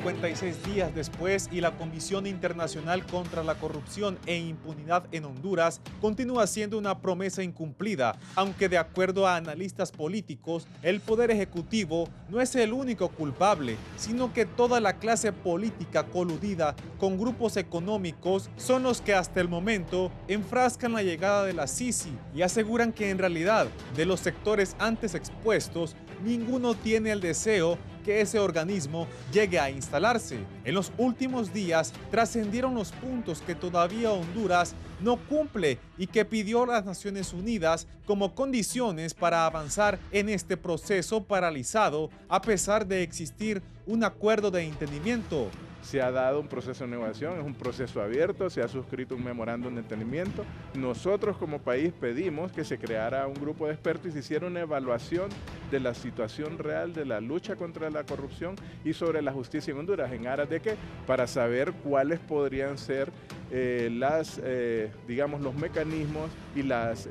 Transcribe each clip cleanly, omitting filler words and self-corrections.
56 días después y la Comisión Internacional contra la Corrupción e Impunidad en Honduras continúa siendo una promesa incumplida, aunque de acuerdo a analistas políticos, el Poder Ejecutivo no es el único culpable, sino que toda la clase política coludida con grupos económicos son los que hasta el momento enfrascan la llegada de la Sisi y aseguran que en realidad, de los sectores antes expuestos, ninguno tiene el deseo que ese organismo llegue a instalarse. En los últimos días trascendieron los puntos que todavía Honduras no cumple y que pidió a las Naciones Unidas como condiciones para avanzar en este proceso paralizado a pesar de existir un acuerdo de entendimiento. Se ha dado un proceso de negociación, es un proceso abierto, se ha suscrito un memorándum de entendimiento. Nosotros como país pedimos que se creara un grupo de expertos y se hiciera una evaluación de la situación real de la lucha contra la corrupción y sobre la justicia en Honduras. ¿En aras de qué? Para saber cuáles podrían ser digamos, los mecanismos y las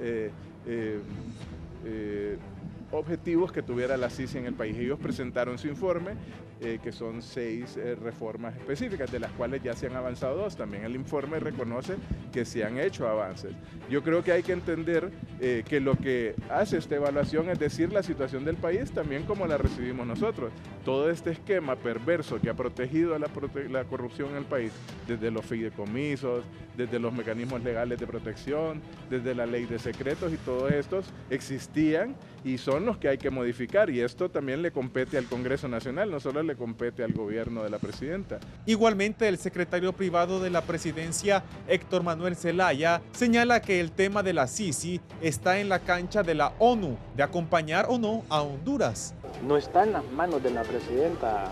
objetivos que tuviera la Sisi en el país. Ellos presentaron su informe, que son 6 reformas específicas, de las cuales ya se han avanzado 2. También el informe reconoce que se han hecho avances. Yo creo que hay que entender que lo que hace esta evaluación es decir la situación del país también como la recibimos nosotros. Todo este esquema perverso que ha protegido a la corrupción en el país, desde los fideicomisos, desde los mecanismos legales de protección, desde la ley de secretos, y todos estos existían y son los que hay que modificar, y esto también le compete al Congreso Nacional, no solo le compete al gobierno de la presidenta. Igualmente, el secretario privado de la presidencia, Héctor Manuel Zelaya, señala que el tema de la Sisi está en la cancha de la ONU, de acompañar o no a Honduras. No está en las manos de la presidenta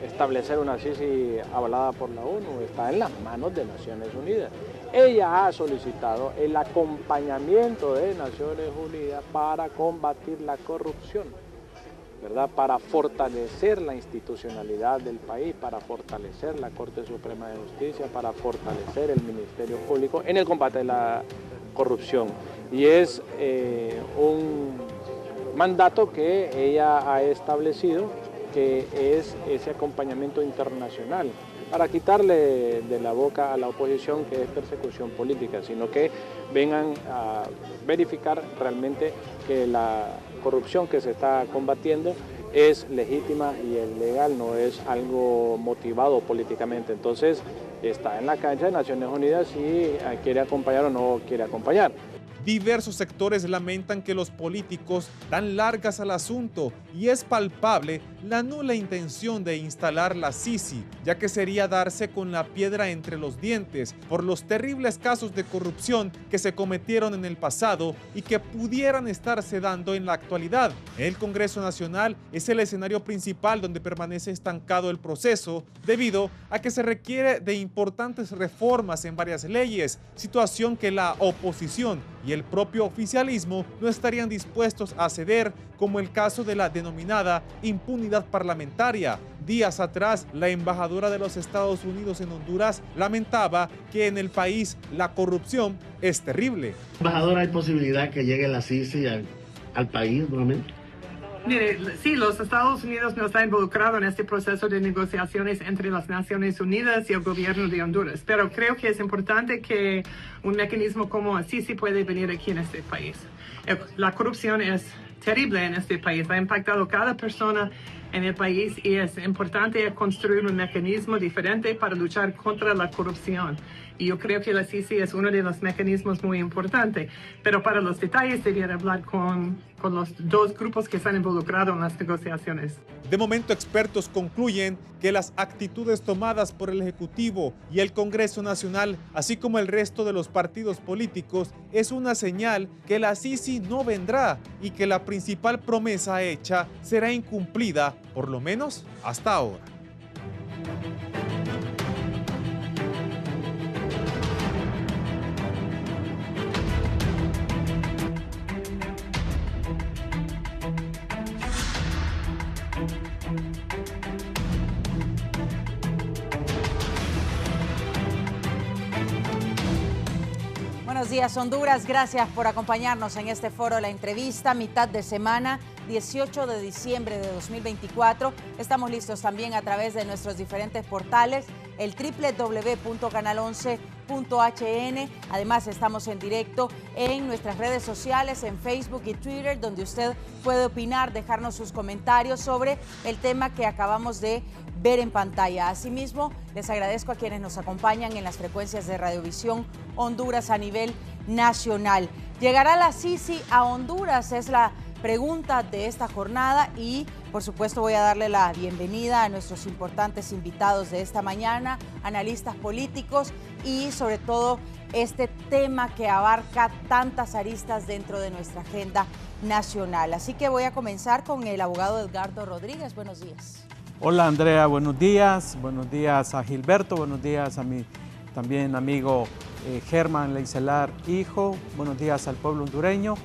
establecer una Sisi avalada por la ONU, está en las manos de Naciones Unidas. Ella ha solicitado el acompañamiento de Naciones Unidas para combatir la corrupción, ¿verdad? Para fortalecer la institucionalidad del país, para fortalecer la Corte Suprema de Justicia, para fortalecer el Ministerio Público en el combate de la corrupción. Y es un mandato que ella ha establecido, que es ese acompañamiento internacional, para quitarle de la boca a la oposición que es persecución política, sino que vengan a verificar realmente que la corrupción que se está combatiendo es legítima y es legal, no es algo motivado políticamente. Entonces está en la cancha de Naciones Unidas si quiere acompañar o no quiere acompañar. Diversos sectores lamentan que los políticos dan largas al asunto y es palpable la nula intención de instalar la Sisi, ya que sería darse con la piedra entre los dientes por los terribles casos de corrupción que se cometieron en el pasado y que pudieran estarse dando en la actualidad. El Congreso Nacional es el escenario principal donde permanece estancado el proceso debido a que se requiere de importantes reformas en varias leyes, situación que la oposición y el propio oficialismo no estarían dispuestos a ceder, como el caso de la denominada impunidad parlamentaria. Días atrás, la embajadora de los Estados Unidos en Honduras lamentaba que en el país la corrupción es terrible. Embajador, ¿hay posibilidad que llegue la Sisi al país nuevamente? Mire, sí, los Estados Unidos no están involucrados en este proceso de negociaciones entre las Naciones Unidas y el gobierno de Honduras, pero creo que es importante que un mecanismo como así sí puede venir aquí en este país. La corrupción es terrible en este país, ha impactado a cada persona en el país y es importante construir un mecanismo diferente para luchar contra la corrupción. Y yo creo que la Sisi es uno de los mecanismos muy importantes, pero para los detalles debería hablar con los dos grupos que están involucrados en las negociaciones. De momento, expertos concluyen que las actitudes tomadas por el Ejecutivo y el Congreso Nacional, así como el resto de los partidos políticos, es una señal que la Sisi no vendrá y que la principal promesa hecha será incumplida, por lo menos hasta ahora. Bueno, Buenos días, Honduras. Gracias por acompañarnos en este foro La Entrevista, mitad de semana, 18 de diciembre de 2024. Estamos listos también a través de nuestros diferentes portales, el www.canal11.hn. Además, estamos en directo en nuestras redes sociales, en Facebook y Twitter, donde usted puede opinar, dejarnos sus comentarios sobre el tema que acabamos de ver en pantalla. Asimismo, les agradezco a quienes nos acompañan en las frecuencias de Radiovisión Honduras a nivel nacional. ¿Llegará la Sisi a Honduras? Es la pregunta de esta jornada y, por supuesto, voy a darle la bienvenida a nuestros importantes invitados de esta mañana, analistas políticos y, sobre todo, este tema que abarca tantas aristas dentro de nuestra agenda nacional. Así que voy a comenzar con el abogado Edgardo Rodríguez. Buenos días. Hola Andrea, buenos días a Gilberto, buenos días a mi también amigo Germán Leicelar, hijo, buenos días al pueblo hondureño.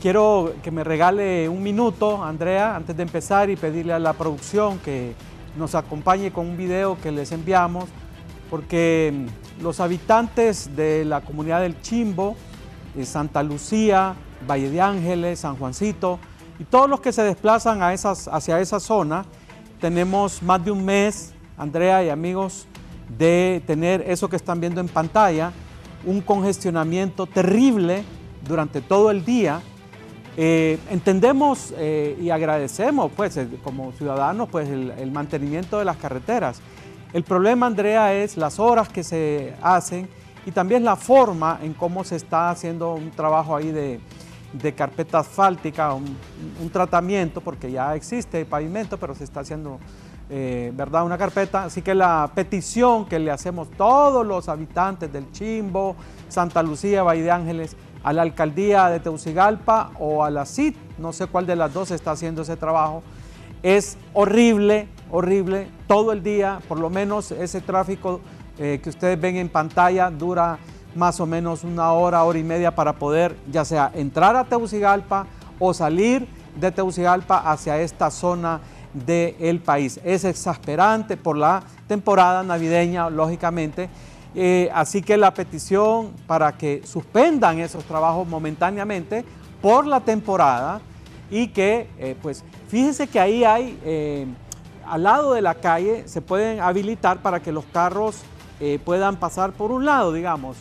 Quiero que me regale un minuto, Andrea, antes de empezar y pedirle a la producción que nos acompañe con un video que les enviamos, porque los habitantes de la comunidad del Chimbo, Santa Lucía, Valle de Ángeles, San Juancito, y todos los que se desplazan hacia esa zona, tenemos más de un mes, Andrea y amigos, de tener eso que están viendo en pantalla, un congestionamiento terrible durante todo el día. Entendemos y agradecemos, pues, como ciudadanos, pues, el mantenimiento de las carreteras. El problema, Andrea, es las horas que se hacen y también la forma en cómo se está haciendo un trabajo ahí de carpeta asfáltica, un tratamiento, porque ya existe pavimento, pero se está haciendo, ¿verdad?, una carpeta. Así que la petición que le hacemos todos los habitantes del Chimbo, Santa Lucía, Valle de Ángeles, a la alcaldía de Tegucigalpa o a la CID, no sé cuál de las dos está haciendo ese trabajo, es horrible, horrible, todo el día, por lo menos ese tráfico que ustedes ven en pantalla dura más o menos una hora, hora y media para poder ya sea entrar a Tegucigalpa o salir de Tegucigalpa hacia esta zona del país. Es exasperante por la temporada navideña, lógicamente, así que la petición para que suspendan esos trabajos momentáneamente por la temporada y que, pues, fíjense que ahí hay, al lado de la calle, se pueden habilitar para que los carros puedan pasar por un lado, digamos.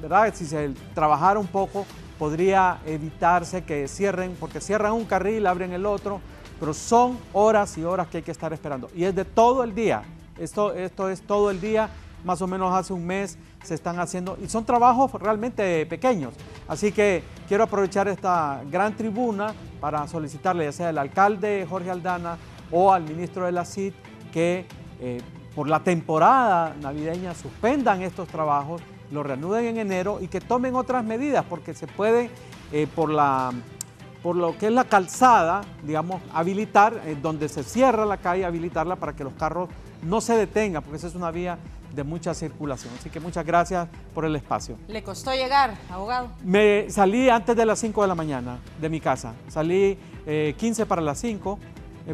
¿Verdad? Si se trabajara un poco podría evitarse que cierren, porque cierran un carril, abren el otro, pero son horas y horas que hay que estar esperando y es de todo el día. Esto es todo el día, más o menos hace un mes se están haciendo y son trabajos realmente pequeños. Así que quiero aprovechar esta gran tribuna para solicitarle ya sea al alcalde Jorge Aldana o al ministro de la CID que por la temporada navideña suspendan estos trabajos, lo reanuden en enero y que tomen otras medidas, porque se puede, por lo que es la calzada, digamos, habilitar, donde se cierra la calle, habilitarla para que los carros no se detengan, porque esa es una vía de mucha circulación. Así que muchas gracias por el espacio. ¿Le costó llegar, abogado? Me salí antes de las 5 de la mañana de mi casa. Salí 15 para las 5,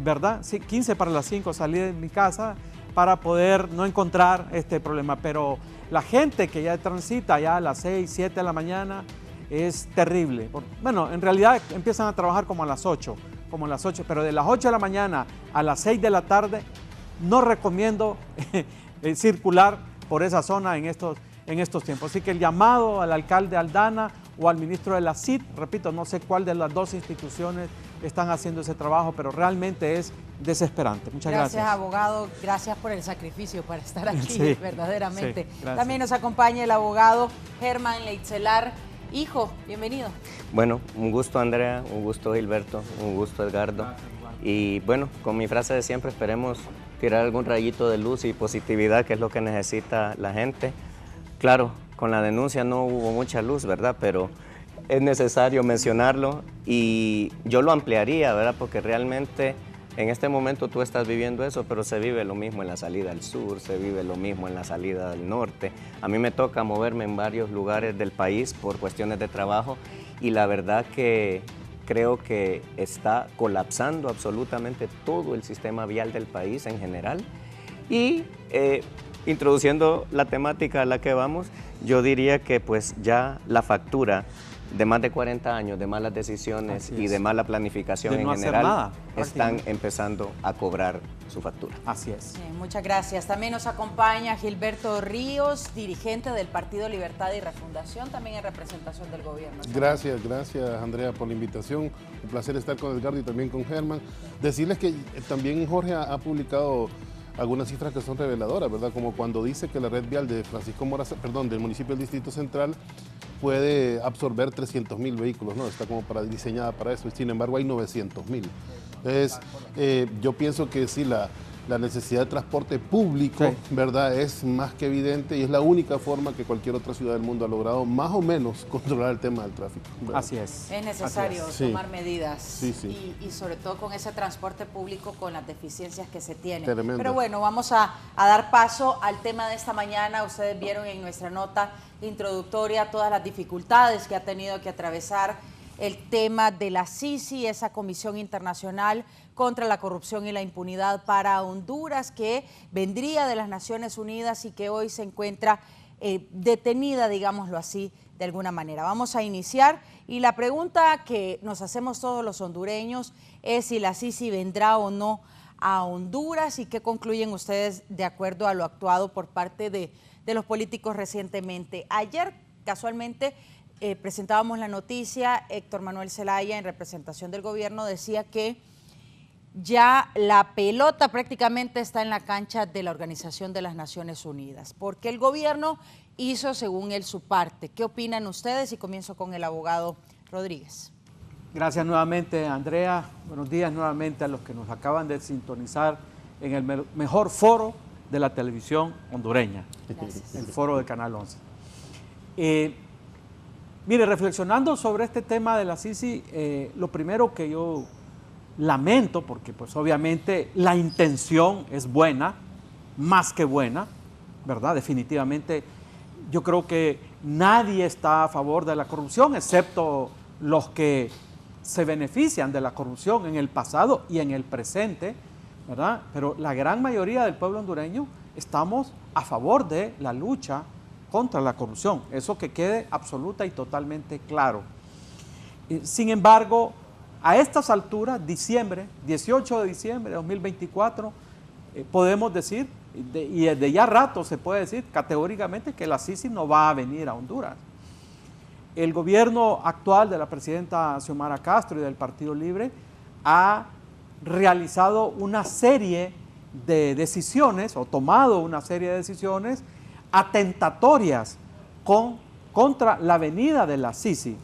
¿verdad? Sí, 15 para las 5 salí de mi casa para poder no encontrar este problema. Pero la gente que ya transita ya a las 6, 7 de la mañana es terrible. Bueno, en realidad empiezan a trabajar como a las 8, pero de las 8 de la mañana a las 6 de la tarde no recomiendo circular por esa zona en estos tiempos. Así que el llamado al alcalde Aldana o al ministro de la CID, repito, no sé cuál de las dos instituciones están haciendo ese trabajo, pero realmente es desesperante. Muchas gracias. Gracias, abogado. Gracias por el sacrificio para estar aquí, sí, verdaderamente. Sí, también nos acompaña el abogado Germán Leicelar. Hijo, bienvenido. Bueno, un gusto, Andrea, un gusto, Gilberto, un gusto, Edgardo. Y bueno, con mi frase de siempre, esperemos tirar algún rayito de luz y positividad, que es lo que necesita la gente. Claro, con la denuncia no hubo mucha luz, ¿verdad? Pero es necesario mencionarlo y yo lo ampliaría, ¿verdad? Porque realmente en este momento tú estás viviendo eso, pero se vive lo mismo en la salida al sur, se vive lo mismo en la salida del norte. A mí me toca moverme en varios lugares del país por cuestiones de trabajo y la verdad que creo que está colapsando absolutamente todo el sistema vial del país en general y introduciendo la temática a la que vamos, yo diría que pues ya la factura de más de 40 años de malas decisiones y de mala planificación en general están empezando a cobrar su factura. Así es. Muchas gracias. También nos acompaña Gilberto Ríos, dirigente del Partido Libertad y Refundación, también en representación del gobierno. Gracias Andrea por la invitación. Un placer estar con Edgardo y también con Germán. Decirles que también Jorge ha publicado algunas cifras que son reveladoras, ¿verdad? Como cuando dice que la red vial de Francisco Morazán, del municipio del Distrito Central puede absorber 300.000 vehículos, ¿no? Está como diseñada para eso, y sin embargo hay 900.000. Entonces, yo pienso que sí, la necesidad de transporte público, ¿verdad?, es más que evidente y es la única forma que cualquier otra ciudad del mundo ha logrado más o menos controlar el tema del tráfico, ¿verdad? Así es. Es necesario tomar medidas sí. Y sobre todo con ese transporte público con las deficiencias que se tienen. Tremendo. Pero bueno, vamos a dar paso al tema de esta mañana. Ustedes vieron en nuestra nota introductoria todas las dificultades que ha tenido que atravesar el tema de la CICI, esa Comisión Internacional contra la Corrupción y la Impunidad para Honduras, que vendría de las Naciones Unidas y que hoy se encuentra detenida, digámoslo así, de alguna manera. Vamos a iniciar y la pregunta que nos hacemos todos los hondureños es si la CICI vendrá o no a Honduras y qué concluyen ustedes de acuerdo a lo actuado por parte de los políticos recientemente. Ayer, casualmente, presentábamos la noticia, Héctor Manuel Zelaya, en representación del gobierno, decía que ya la pelota prácticamente está en la cancha de la Organización de las Naciones Unidas, porque el gobierno hizo, según él, su parte. ¿Qué opinan ustedes? Y comienzo con el abogado Rodríguez. Gracias nuevamente, Andrea. Buenos días nuevamente a los que nos acaban de sintonizar en el mejor foro de la televisión hondureña, el foro de Canal 11. Mire, reflexionando sobre este tema de la CICI, lo primero que yo lamento, porque pues obviamente la intención es buena, más que buena, ¿verdad? Definitivamente yo creo que nadie está a favor de la corrupción, excepto los que se benefician de la corrupción en el pasado y en el presente, ¿verdad? Pero la gran mayoría del pueblo hondureño estamos a favor de la lucha contra la corrupción, eso que quede absoluta y totalmente claro. Sin embargo, a estas alturas, 18 de diciembre de 2024, podemos decir, y desde ya rato se puede decir categóricamente que la CICI no va a venir a Honduras. El gobierno actual de la presidenta Xiomara Castro y del Partido Libre ha realizado una serie de decisiones, o tomado una serie de decisiones atentatorias contra la venida de la CICI.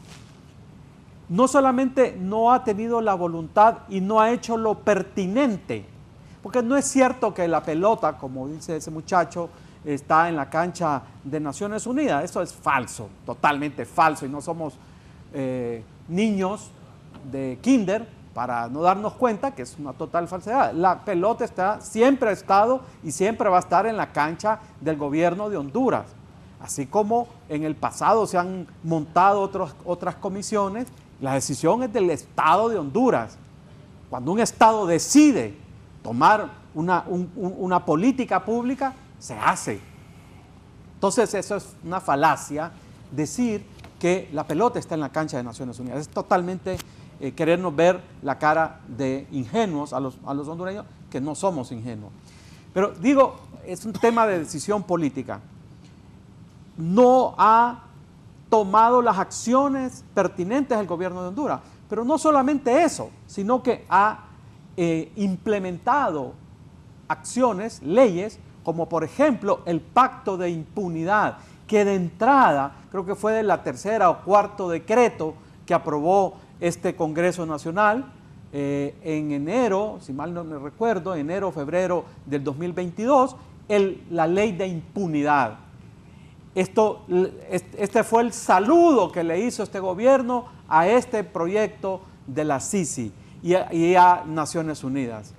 No solamente no ha tenido la voluntad y no ha hecho lo pertinente, porque no es cierto que la pelota, como dice ese muchacho, está en la cancha de Naciones Unidas. Eso es falso, totalmente falso, y no somos niños de kinder para no darnos cuenta que es una total falsedad. La pelota siempre ha estado y siempre va a estar en la cancha del gobierno de Honduras, así como en el pasado se han montado otras comisiones. La decisión es del Estado de Honduras. Cuando un Estado decide tomar una política pública, se hace. Entonces eso es una falacia decir que la pelota está en la cancha de Naciones Unidas. Es totalmente querernos ver la cara de ingenuos a los hondureños, que no somos ingenuos. Pero digo, es un tema de decisión política. No ha tomado las acciones pertinentes del gobierno de Honduras, pero no solamente eso, sino que ha implementado acciones, leyes, como por ejemplo el pacto de impunidad, que de entrada creo que fue de la tercera o cuarto decreto que aprobó este Congreso Nacional en enero, si mal no me recuerdo, enero o febrero del 2022, la ley de impunidad. Este fue el saludo que le hizo este gobierno a este proyecto de la CICI y a Naciones Unidas.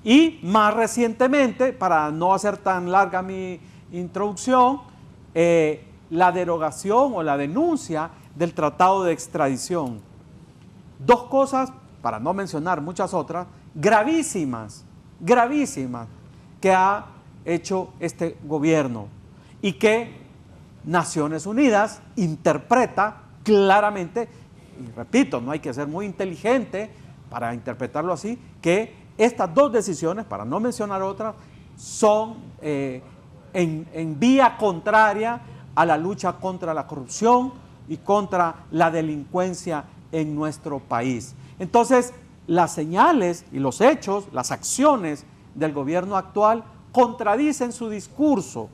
Y más recientemente, para no hacer tan larga mi introducción, la derogación o la denuncia del tratado de extradición. Dos cosas, para no mencionar muchas otras, gravísimas, que ha hecho este gobierno y que Naciones Unidas interpreta claramente, y repito, no hay que ser muy inteligente para interpretarlo así, que estas dos decisiones, para no mencionar otras, son en vía contraria a la lucha contra la corrupción y contra la delincuencia en nuestro país. Entonces, las señales y los hechos, las acciones del gobierno actual contradicen su discurso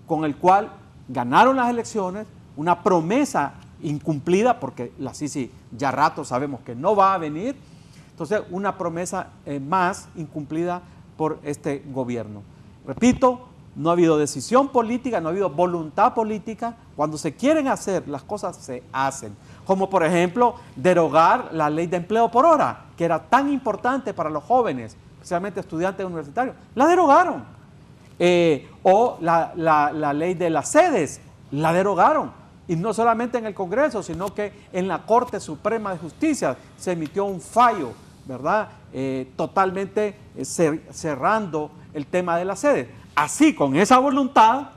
con el cual ganaron las elecciones, una promesa incumplida, porque la Sisi ya rato sabemos que no va a venir, entonces una promesa más incumplida por este gobierno. Repito, no ha habido decisión política, no ha habido voluntad política. Cuando se quieren hacer, las cosas se hacen. Como por ejemplo, derogar la ley de empleo por hora, que era tan importante para los jóvenes, especialmente estudiantes universitarios. La derogaron. O la ley de las sedes, la derogaron. Y no solamente en el Congreso, sino que en la Corte Suprema de Justicia se emitió un fallo, ¿verdad? Totalmente cerrando el tema de las sedes. Así, con esa voluntad,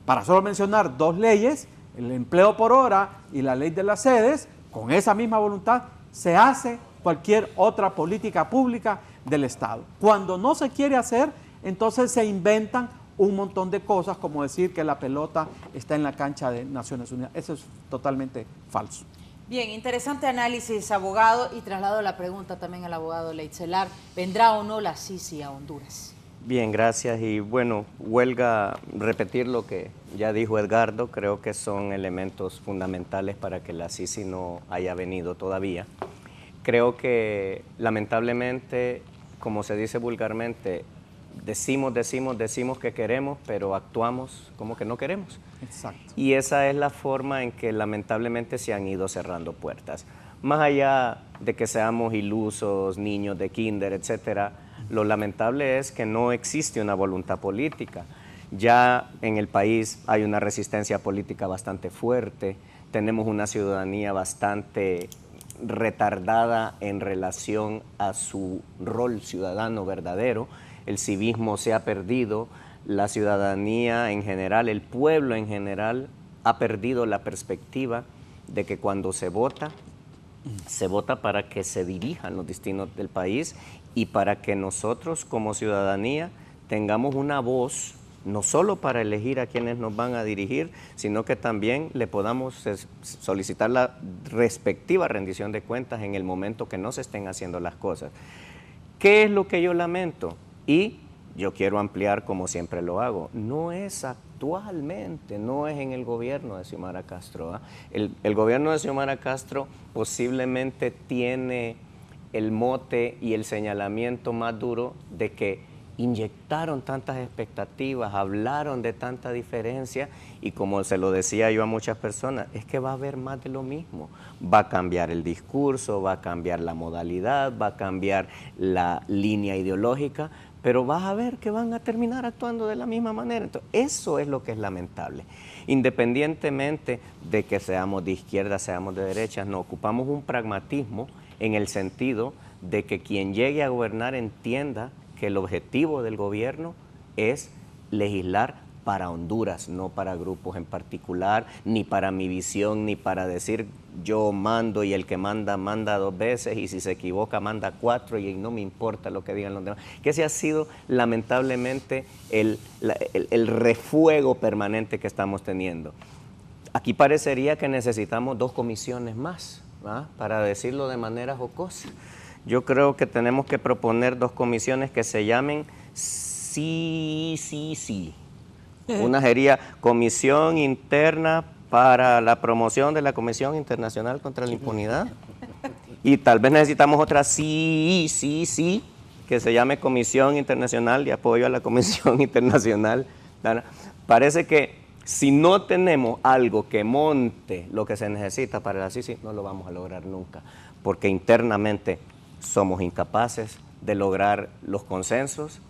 para solo mencionar dos leyes, el empleo por hora y la ley de las sedes, con esa misma voluntad se hace cualquier otra política pública del Estado. Cuando no se quiere hacer, entonces se inventan un montón de cosas, como decir que la pelota está en la cancha de Naciones Unidas. Eso es totalmente falso. Bien, interesante análisis, abogado, y traslado la pregunta también al abogado Leitzelar. ¿Vendrá o no la Sisi a Honduras? Bien, gracias. Y bueno, huelga repetir lo que ya dijo Edgardo. Creo que son elementos fundamentales para que la Sisi no haya venido todavía. Creo que lamentablemente, como se dice vulgarmente, decimos que queremos, pero actuamos como que no queremos. Exacto. Y esa es la forma en que lamentablemente se han ido cerrando puertas. Más allá de que seamos ilusos, niños de kinder, etcétera, lo lamentable es que no existe una voluntad política. Ya en el país hay una resistencia política bastante fuerte, tenemos una ciudadanía bastante retardada en relación a su rol ciudadano verdadero. El civismo se ha perdido, la ciudadanía en general, el pueblo en general ha perdido la perspectiva de que cuando se vota para que se dirijan los destinos del país y para que nosotros como ciudadanía tengamos una voz, no solo para elegir a quienes nos van a dirigir, sino que también le podamos solicitar la respectiva rendición de cuentas en el momento que no se estén haciendo las cosas. ¿Qué es lo que yo lamento? Y yo quiero ampliar como siempre lo hago. No es actualmente, no es en el gobierno de Xiomara Castro. El gobierno de Xiomara Castro posiblemente tiene el mote y el señalamiento más duro de que inyectaron tantas expectativas, hablaron de tanta diferencia y como se lo decía yo a muchas personas, es que va a haber más de lo mismo. Va a cambiar el discurso, va a cambiar la modalidad, va a cambiar la línea ideológica, pero vas a ver que van a terminar actuando de la misma manera. Entonces, eso es lo que es lamentable. Independientemente de que seamos de izquierda, seamos de derecha, no ocupamos un pragmatismo en el sentido de que quien llegue a gobernar entienda que el objetivo del gobierno es legislar para Honduras, no para grupos en particular, ni para mi visión, ni para decir yo mando y el que manda, manda 2 veces y si se equivoca manda 4 y no me importa lo que digan los demás. Que ese ha sido lamentablemente el refuego permanente que estamos teniendo. Aquí parecería que necesitamos 2 comisiones más, ¿va? Para decirlo de manera jocosa. Yo creo que tenemos que proponer 2 comisiones que se llamen sí. Una sería Comisión Interna para la promoción de la Comisión Internacional contra la Impunidad. Y tal vez necesitamos otra sí, que se llame Comisión Internacional de Apoyo a la Comisión Internacional. Parece que si no tenemos algo que monte lo que se necesita para la Sisi, no lo vamos a lograr nunca, porque internamente somos incapaces de lograr los consensos.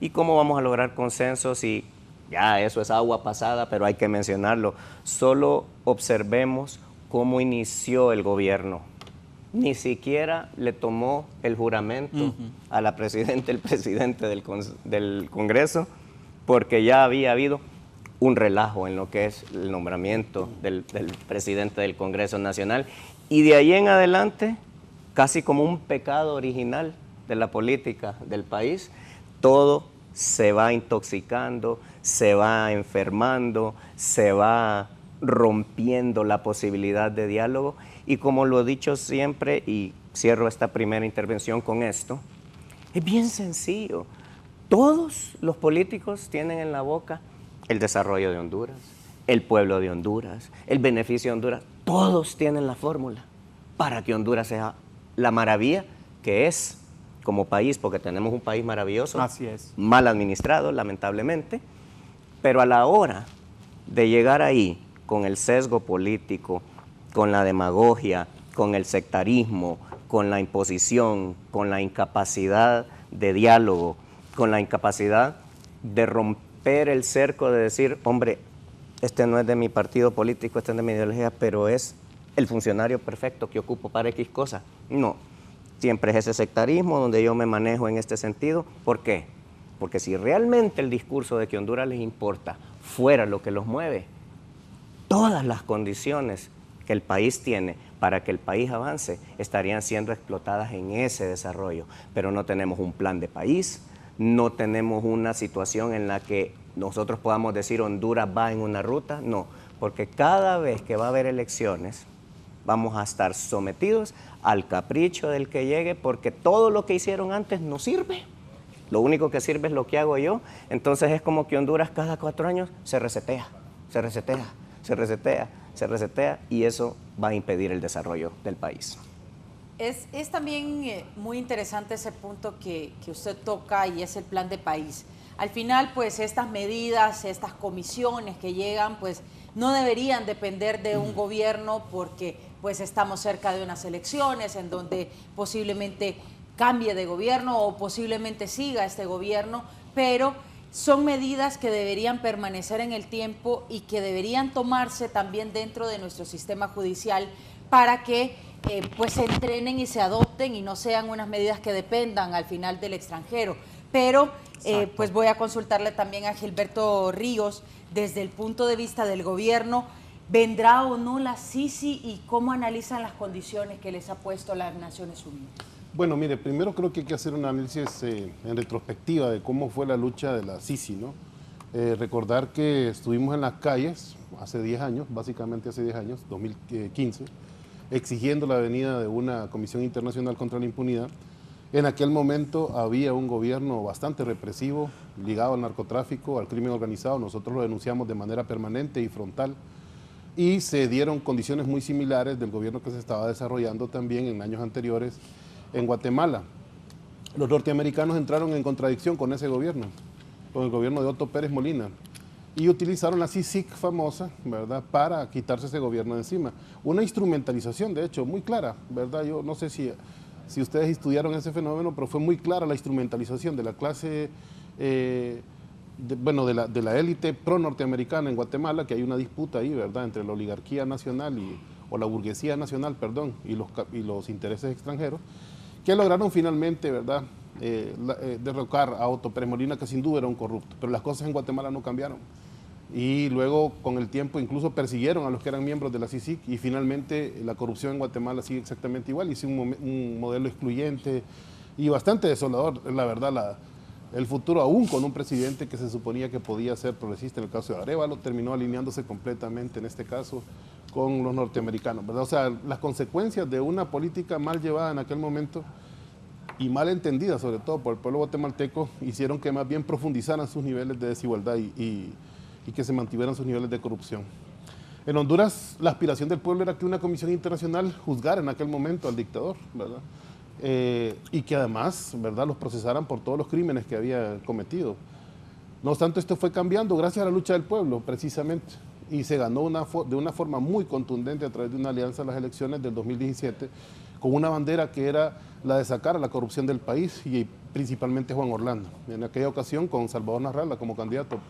¿Y cómo vamos a lograr consensos si ya eso es agua pasada, pero hay que mencionarlo? Solo observemos cómo inició el gobierno ni siquiera le tomó el juramento a la presidenta, el presidente del Congreso, porque ya había habido un relajo en lo que es el nombramiento del presidente del Congreso Nacional, y de ahí en adelante, casi como un pecado original de la política del país, todo se va intoxicando, se va enfermando, se va rompiendo la posibilidad de diálogo. Y como lo he dicho siempre, y cierro esta primera intervención con esto, es bien sencillo. Todos los políticos tienen en la boca el desarrollo de Honduras, el pueblo de Honduras, el beneficio de Honduras. Todos tienen la fórmula para que Honduras sea la maravilla que es como país, porque tenemos un país maravilloso, así es, mal administrado, lamentablemente, pero a la hora de llegar ahí con el sesgo político, con la demagogia, con el sectarismo, con la imposición, con la incapacidad de diálogo, con la incapacidad de romper el cerco, de decir, hombre, este no es de mi partido político, este no es de mi ideología, pero es el funcionario perfecto que ocupo para X cosa. No, siempre es ese sectarismo donde yo me manejo en este sentido. ¿Por qué? Porque si realmente el discurso de que Honduras les importa fuera lo que los mueve, todas las condiciones que el país tiene para que el país avance estarían siendo explotadas en ese desarrollo. Pero no tenemos un plan de país, no tenemos una situación en la que nosotros podamos decir Honduras va en una ruta, no, porque cada vez que va a haber elecciones vamos a estar sometidos al capricho del que llegue, porque todo lo que hicieron antes no sirve. Lo único que sirve es lo que hago yo. Entonces es como que Honduras cada 4 años se resetea, se resetea, se resetea, se resetea, y eso va a impedir el desarrollo del país. Es también muy interesante ese punto que usted toca, y es el plan de país. Al final, pues estas medidas, estas comisiones que llegan, pues no deberían depender de un gobierno, porque pues estamos cerca de unas elecciones en donde posiblemente cambie de gobierno o posiblemente siga este gobierno, pero son medidas que deberían permanecer en el tiempo y que deberían tomarse también dentro de nuestro sistema judicial para que pues se entrenen y se adopten y no sean unas medidas que dependan al final del extranjero. Pero pues voy a consultarle también a Gilberto Ríos, desde el punto de vista del gobierno, ¿vendrá o no la Sisi y cómo analizan las condiciones que les ha puesto las Naciones Unidas? Bueno, mire, primero creo que hay que hacer un análisis en retrospectiva de cómo fue la lucha de la Sisi, ¿no? Recordar que estuvimos en las calles hace 10 años, básicamente hace 10 años, 2015, exigiendo la venida de una Comisión Internacional contra la Impunidad. En aquel momento había un gobierno bastante represivo, ligado al narcotráfico, al crimen organizado. Nosotros lo denunciamos de manera permanente y frontal. Y se dieron condiciones muy similares del gobierno que se estaba desarrollando también en años anteriores en Guatemala. Los norteamericanos entraron en contradicción con ese gobierno, con el gobierno de Otto Pérez Molina, y utilizaron la CICIG famosa, ¿verdad?, para quitarse ese gobierno de encima. Una instrumentalización, de hecho, muy clara, ¿verdad? Yo no sé si ustedes estudiaron ese fenómeno, pero fue muy clara la instrumentalización de la clase, de la élite pro-norteamericana en Guatemala, que hay una disputa ahí, ¿verdad?, entre la oligarquía nacional o la burguesía nacional, perdón, y los intereses extranjeros, que lograron finalmente, ¿verdad?, derrocar a Otto Pérez Molina, que sin duda era un corrupto. Pero las cosas en Guatemala no cambiaron. Y luego, con el tiempo, incluso persiguieron a los que eran miembros de la CICIG, y finalmente la corrupción en Guatemala sigue exactamente igual, y es un modelo excluyente y bastante desolador, la verdad. El futuro, aún con un presidente que se suponía que podía ser progresista, en el caso de Arévalo, terminó alineándose completamente, en este caso, con los norteamericanos, ¿verdad? O sea, las consecuencias de una política mal llevada en aquel momento y mal entendida, sobre todo por el pueblo guatemalteco, hicieron que más bien profundizaran sus niveles de desigualdad y que se mantuvieran sus niveles de corrupción. En Honduras, la aspiración del pueblo era que una comisión internacional juzgara en aquel momento al dictador, ¿verdad? Y que además, ¿verdad?, los procesaran por todos los crímenes que había cometido. No obstante, esto fue cambiando gracias a la lucha del pueblo, precisamente, y se ganó de una forma muy contundente a través de una alianza en las elecciones del 2017, con una bandera que era la de sacar a la corrupción del país, y principalmente Juan Orlando. En aquella ocasión, con Salvador Narrala como candidato,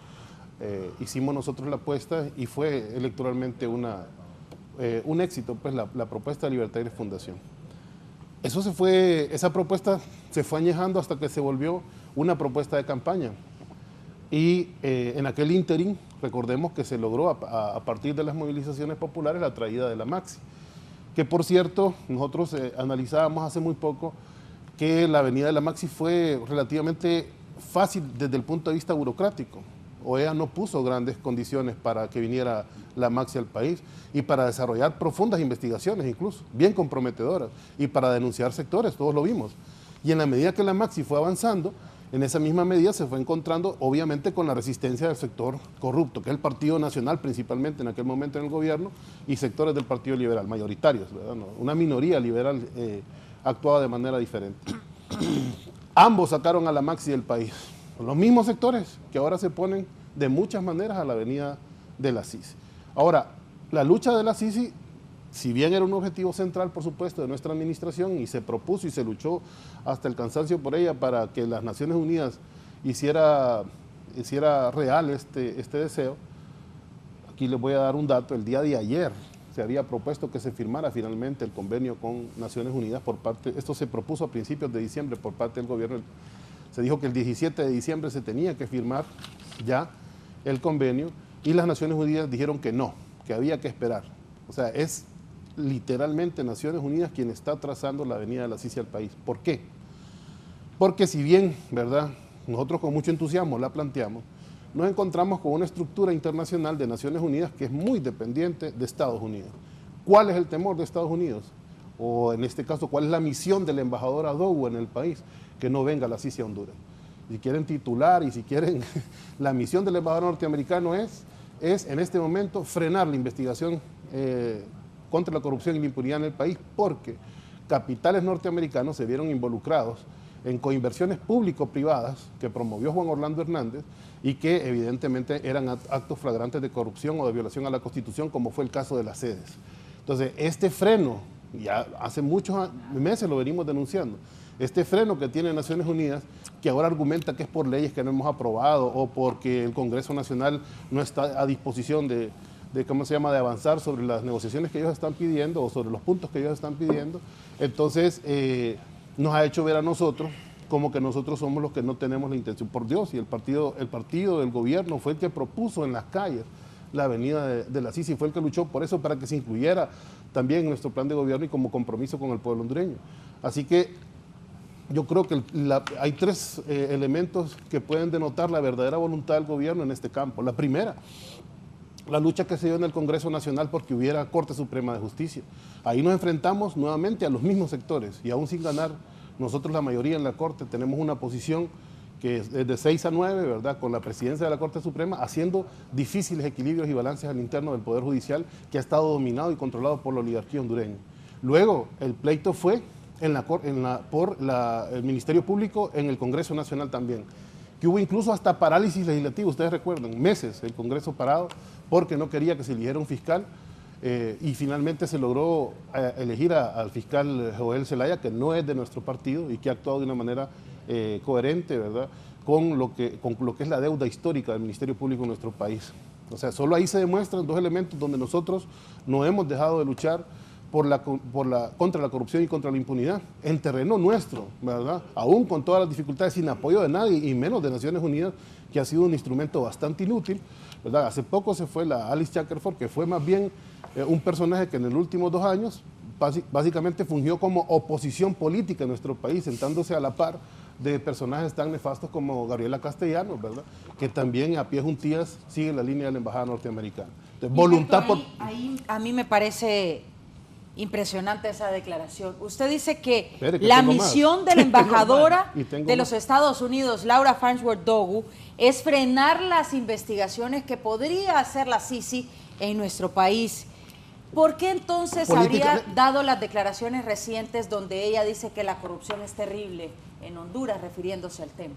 hicimos nosotros la apuesta y fue electoralmente un éxito, pues, la propuesta de Libertad y Fundación. esa propuesta se fue añejando hasta que se volvió una propuesta de campaña. Y en aquel ínterin, recordemos que se logró a partir de las movilizaciones populares la traída de la Maxi, que por cierto, nosotros analizábamos hace muy poco que la avenida de la Maxi fue relativamente fácil desde el punto de vista burocrático. OEA no puso grandes condiciones para que viniera la Maxi al país y para desarrollar profundas investigaciones incluso, bien comprometedoras, y para denunciar sectores, todos lo vimos. Y en la medida que la Maxi fue avanzando, en esa misma medida se fue encontrando obviamente con la resistencia del sector corrupto, que es el Partido Nacional principalmente en aquel momento en el gobierno, y sectores del Partido Liberal, mayoritarios, ¿verdad? No, una minoría liberal actuaba de manera diferente. Ambos sacaron a la Maxi del país. Los mismos sectores que ahora se ponen de muchas maneras a la avenida de la Sisi. Ahora, la lucha de la Sisi, si bien era un objetivo central, por supuesto, de nuestra administración y se propuso y se luchó hasta el cansancio por ella para que las Naciones Unidas hiciera real este deseo, aquí les voy a dar un dato, el día de ayer se había propuesto que se firmara finalmente el convenio con Naciones Unidas por parte, esto se propuso a principios de diciembre por parte del gobierno. Se dijo que el 17 de diciembre se tenía que firmar ya el convenio y las Naciones Unidas dijeron que no, que había que esperar. O sea, es literalmente Naciones Unidas quien está trazando la avenida de la Sisi al país. ¿Por qué? Porque si bien, ¿verdad?, nosotros con mucho entusiasmo la planteamos, nos encontramos con una estructura internacional de Naciones Unidas que es muy dependiente de Estados Unidos. ¿Cuál es el temor de Estados Unidos? O en este caso, ¿cuál es la misión del embajador Adowu en el país? Que no venga la Sisi a Honduras. Si quieren titular y si quieren, la misión del embajador norteamericano es en este momento frenar la investigación contra la corrupción y la impunidad en el país, porque capitales norteamericanos se vieron involucrados en coinversiones público-privadas que promovió Juan Orlando Hernández y que evidentemente eran actos flagrantes de corrupción o de violación a la Constitución, como fue el caso de las sedes. Entonces, este freno, ya hace muchos meses lo venimos denunciando, este freno que tiene Naciones Unidas, que ahora argumenta que es por leyes que no hemos aprobado o porque el Congreso Nacional no está a disposición de avanzar sobre las negociaciones que ellos están pidiendo o sobre los puntos que ellos están pidiendo, entonces nos ha hecho ver a nosotros como que nosotros somos los que no tenemos la intención. Por Dios, y el partido del gobierno fue el que propuso en las calles la avenida de la Sisi, fue el que luchó por eso, para que se incluyera también en nuestro plan de gobierno y como compromiso con el pueblo hondureño. Así que yo creo que hay tres elementos que pueden denotar la verdadera voluntad del gobierno en este campo. La primera, la lucha que se dio en el Congreso Nacional porque hubiera Corte Suprema de Justicia. Ahí nos enfrentamos nuevamente a los mismos sectores y aún sin ganar, nosotros la mayoría en la Corte tenemos una posición que es de 6 a 9, ¿verdad?, con la presidencia de la Corte Suprema, haciendo difíciles equilibrios y balances al interno del Poder Judicial, que ha estado dominado y controlado por la oligarquía hondureña. Luego, el pleito fue por el Ministerio Público en el Congreso Nacional también, que hubo incluso hasta parálisis legislativa, ustedes recuerdan, meses el Congreso parado porque no quería que se eligiera un fiscal, y finalmente se logró elegir al fiscal Joel Zelaya, que no es de nuestro partido y que ha actuado de una manera coherente, ¿verdad?, con lo que es la deuda histórica del Ministerio Público en nuestro país. O sea, solo ahí se demuestran dos elementos donde nosotros no hemos dejado de luchar contra la corrupción y contra la impunidad en terreno nuestro, ¿verdad?, aún con todas las dificultades, sin apoyo de nadie y menos de Naciones Unidas, que ha sido un instrumento bastante inútil, ¿verdad? Hace poco se fue la Alice Shackelford, que fue más bien un personaje que en los últimos 2 años básicamente fungió como oposición política en nuestro país, sentándose a la par de personajes tan nefastos como Gabriela Castellanos, ¿verdad?, que también a pie juntillas sigue la línea de la embajada norteamericana. Entonces, voluntad ahí a mí me parece impresionante esa declaración. Usted dice que la misión de la embajadora de los Estados Unidos, Laura Farnsworth Adowu, es frenar las investigaciones que podría hacer la Sisi en nuestro país. ¿Por qué entonces habría dado las declaraciones recientes donde ella dice que la corrupción es terrible en Honduras, refiriéndose al tema?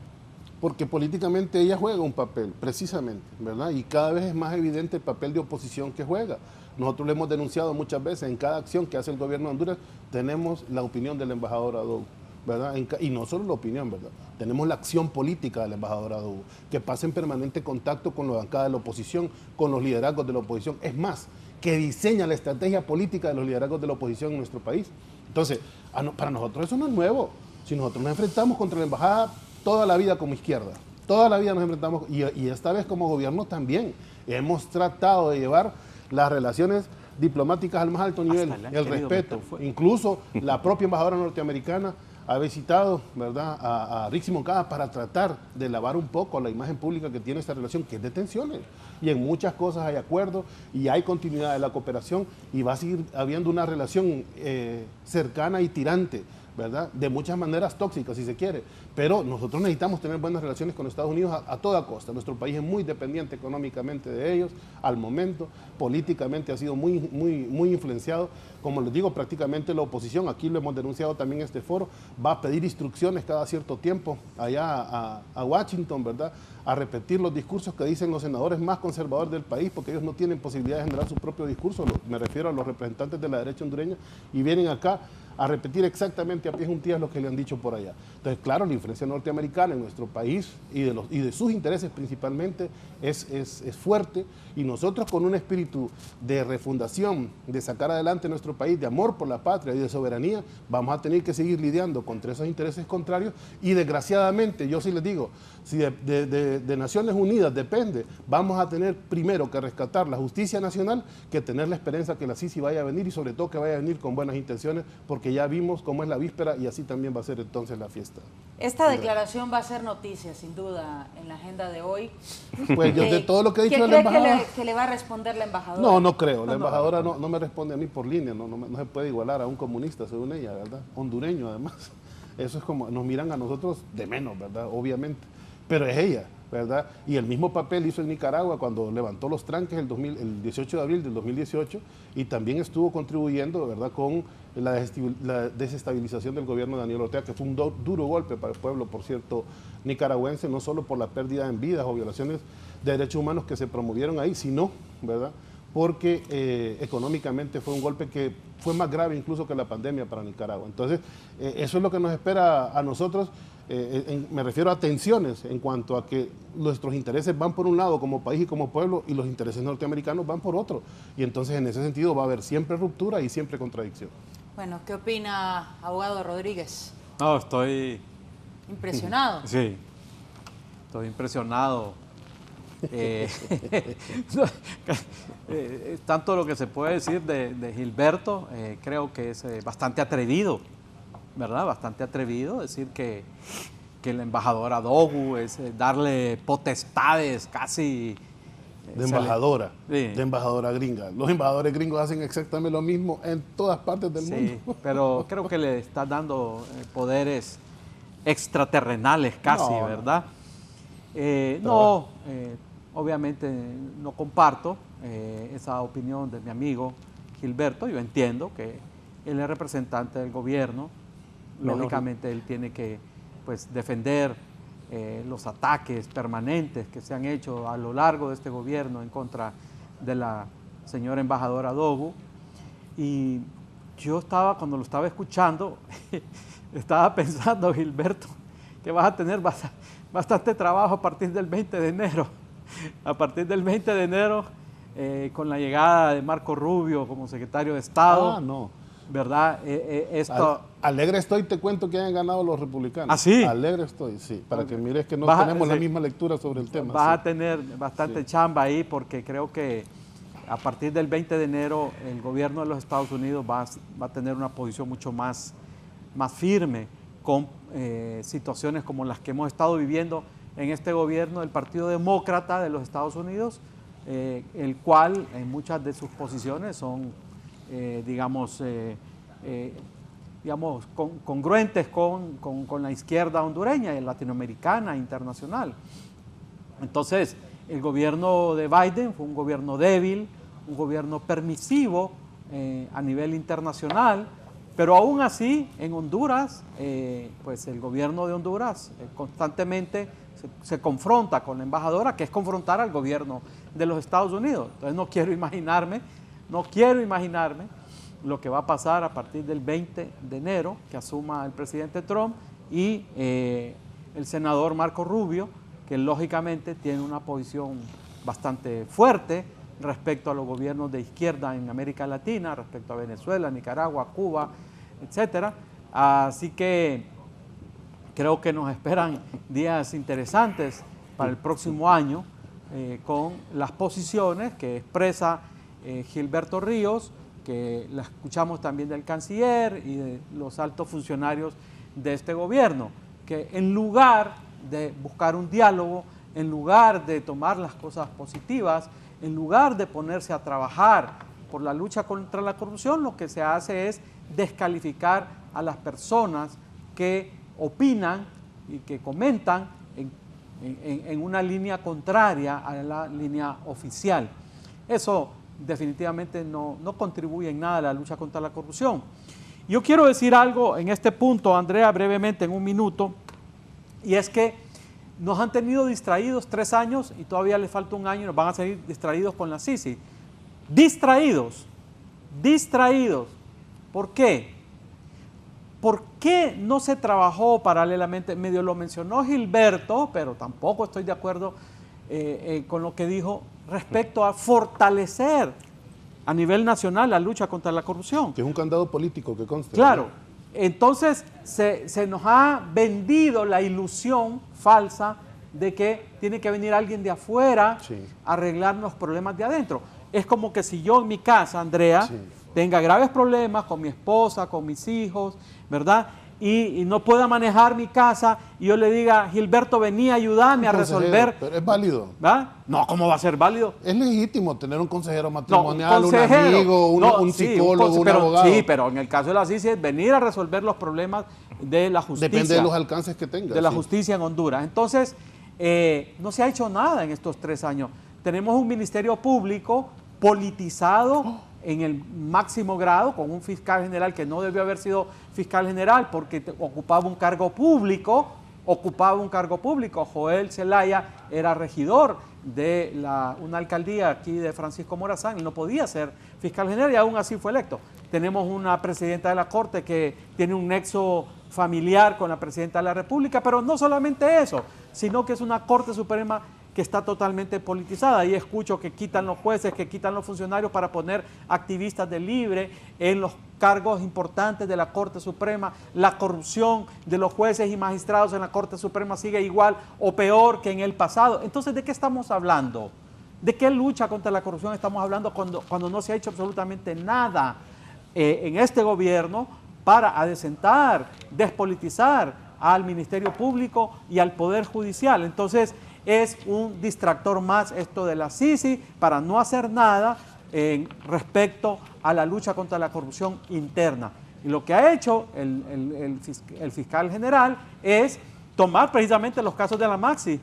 Porque políticamente ella juega un papel, precisamente, ¿verdad? Y cada vez es más evidente el papel de oposición que juega. Nosotros lo hemos denunciado muchas veces, en cada acción que hace el gobierno de Honduras tenemos la opinión del embajador Adowu, ¿verdad? Y no solo la opinión, ¿verdad? Tenemos la acción política del embajador Adowu, que pasa en permanente contacto con la bancada de la oposición, con los liderazgos de la oposición. Es más, que diseña la estrategia política de los liderazgos de la oposición en nuestro país. Entonces, para nosotros eso no es nuevo. Si nosotros nos enfrentamos contra la embajada toda la vida como izquierda, toda la vida nos enfrentamos, y esta vez como gobierno también, hemos tratado de llevar las relaciones diplomáticas al más alto nivel, el respeto. Incluso la propia embajadora norteamericana ha visitado, ¿verdad?, a Rixi Moncada para tratar de lavar un poco la imagen pública que tiene esta relación, que es de tensiones. Y en muchas cosas hay acuerdo y hay continuidad de la cooperación y va a seguir habiendo una relación cercana y tirante, ¿verdad?, de muchas maneras tóxicas, si se quiere. Pero nosotros necesitamos tener buenas relaciones con Estados Unidos a toda costa. Nuestro país es muy dependiente económicamente de ellos al momento. Políticamente ha sido muy influenciado. Como les digo, prácticamente la oposición, aquí lo hemos denunciado también en este foro, va a pedir instrucciones cada cierto tiempo allá a Washington, ¿verdad?, a repetir los discursos que dicen los senadores más conservadores del país, porque ellos no tienen posibilidad de generar su propio discurso. Me refiero a los representantes de la derecha hondureña, y vienen acá a repetir exactamente a pies juntillas lo que le han dicho por allá. Entonces, claro, la influencia norteamericana en nuestro país y de sus intereses principalmente es fuerte, y nosotros con un espíritu de refundación, de sacar adelante nuestro país, de amor por la patria y de soberanía, vamos a tener que seguir lidiando contra esos intereses contrarios, y desgraciadamente, yo sí les digo, si de Naciones Unidas depende, vamos a tener primero que rescatar la justicia nacional, que tener la esperanza que la Sisi vaya a venir, y sobre todo que vaya a venir con buenas intenciones, porque ya vimos cómo es la víspera y así también va a ser entonces la fiesta. Esta declaración va a ser noticia, sin duda, en la agenda de hoy. Pues yo de todo lo que he dicho de la embajadora... que le va a responder la embajadora? No creo. La embajadora no me responde a mí por línea, no se puede igualar a un comunista, según ella, ¿verdad? Hondureño, además. Eso es como, nos miran a nosotros de menos, ¿verdad? Obviamente. Pero es ella, ¿verdad? Y el mismo papel hizo en Nicaragua cuando levantó los tranques el 18 de abril del 2018, y también estuvo contribuyendo, ¿verdad?, con la desestabilización del gobierno de Daniel Ortega, que fue un duro golpe para el pueblo, por cierto, nicaragüense, no solo por la pérdida en vidas o violaciones de derechos humanos que se promovieron ahí, sino, ¿verdad?, porque económicamente fue un golpe que fue más grave incluso que la pandemia para Nicaragua. Entonces, eso es lo que nos espera a nosotros. Me refiero a tensiones en cuanto a que nuestros intereses van por un lado como país y como pueblo, y los intereses norteamericanos van por otro. Y entonces, en ese sentido, va a haber siempre ruptura y siempre contradicción. Bueno, ¿qué opina, abogado Rodríguez? No, estoy... ¿Impresionado? Sí, estoy impresionado. Tanto lo que se puede decir de Gilberto, creo que es bastante atrevido, ¿verdad? Bastante atrevido decir que la embajadora Dogu es darle potestades casi... De embajadora, sí, de embajadora gringa. Los embajadores gringos hacen exactamente lo mismo en todas partes del mundo. Pero creo que le está dando poderes extraterrenales casi, no, ¿verdad? Obviamente no comparto esa opinión de mi amigo Gilberto. Yo entiendo que él es representante del gobierno. Lógicamente él tiene que, pues, defender los ataques permanentes que se han hecho a lo largo de este gobierno en contra de la señora embajadora Dogu. Y yo cuando lo estaba escuchando, estaba pensando, Gilberto, que vas a tener bastante trabajo a partir del 20 de enero. A partir del 20 de enero, con la llegada de Marco Rubio como secretario de Estado. ¿Verdad? Alegre estoy, te cuento que hayan ganado los republicanos. ¿Ah, sí? Alegre estoy, sí, para que mires que no tenemos la misma lectura sobre el tema. Vas a tener bastante chamba ahí, porque creo que a partir del 20 de enero el gobierno de los Estados Unidos va a tener una posición mucho más firme con situaciones como las que hemos estado viviendo en este gobierno del Partido Demócrata de los Estados Unidos, el cual en muchas de sus posiciones son, congruentes con la izquierda hondureña y latinoamericana, internacional. Entonces, el gobierno de Biden fue un gobierno débil, un gobierno permisivo a nivel internacional, pero aún así, en Honduras, pues el gobierno de Honduras constantemente se confronta con la embajadora, que es confrontar al gobierno de los Estados Unidos. Entonces no quiero imaginarme lo que va a pasar a partir del 20 de enero, que asuma el presidente Trump y el senador Marco Rubio, que lógicamente tiene una posición bastante fuerte respecto a los gobiernos de izquierda en América Latina, respecto a Venezuela, Nicaragua, Cuba, etcétera. Así que creo que nos esperan días interesantes para el próximo año con las posiciones que expresa Gilberto Ríos, que la escuchamos también del canciller y de los altos funcionarios de este gobierno, que en lugar de buscar un diálogo, en lugar de tomar las cosas positivas, en lugar de ponerse a trabajar por la lucha contra la corrupción, lo que se hace es descalificar a las personas que opinan y que comentan en una línea contraria a la línea oficial. Eso definitivamente no contribuye en nada a la lucha contra la corrupción. Yo quiero decir algo en este punto, Andrea, brevemente, en un minuto, y es que nos han tenido distraídos 3 años y todavía les falta 1 año y nos van a seguir distraídos con la Sisi. Distraídos. ¿Por qué? ¿Por qué no se trabajó paralelamente? Medio lo mencionó Gilberto, pero tampoco estoy de acuerdo con lo que dijo respecto a fortalecer a nivel nacional la lucha contra la corrupción. Que es un candado político que consta. Claro. Entonces se nos ha vendido la ilusión falsa de que tiene que venir alguien de afuera a arreglar los problemas de adentro. Es como que si yo en mi casa, Andrea, tenga graves problemas con mi esposa, con mis hijos, ¿verdad? Y no pueda manejar mi casa y yo le diga, Gilberto, vení a ayudarme a resolver. Pero es válido. ¿Verdad? No, ¿cómo va a ser válido? Es legítimo tener un consejero matrimonial, un amigo, un psicólogo, un abogado. Sí, pero en el caso de la CICI es venir a resolver los problemas de la justicia. Depende de los alcances que tenga. De la justicia en Honduras. Entonces, no se ha hecho nada en estos 3 años. Tenemos un ministerio público politizado en el máximo grado, con un fiscal general que no debió haber sido fiscal general porque ocupaba un cargo público, Joel Zelaya era regidor de una alcaldía aquí de Francisco Morazán y no podía ser fiscal general y aún así fue electo. Tenemos una presidenta de la Corte que tiene un nexo familiar con la presidenta de la República, pero no solamente eso, sino que es una Corte Suprema que está totalmente politizada. Y escucho que quitan los jueces, que quitan los funcionarios para poner activistas de libre en los cargos importantes de la Corte Suprema. La corrupción de los jueces y magistrados en la Corte Suprema sigue igual o peor que en el pasado. Entonces, ¿de qué estamos hablando? ¿De qué lucha contra la corrupción estamos hablando cuando no se ha hecho absolutamente nada en este gobierno para adecentar, despolitizar al Ministerio Público y al Poder Judicial? Entonces, es un distractor más esto de la CICI para no hacer nada respecto a la lucha contra la corrupción interna. Y lo que ha hecho el fiscal general es tomar precisamente los casos de la Maxi,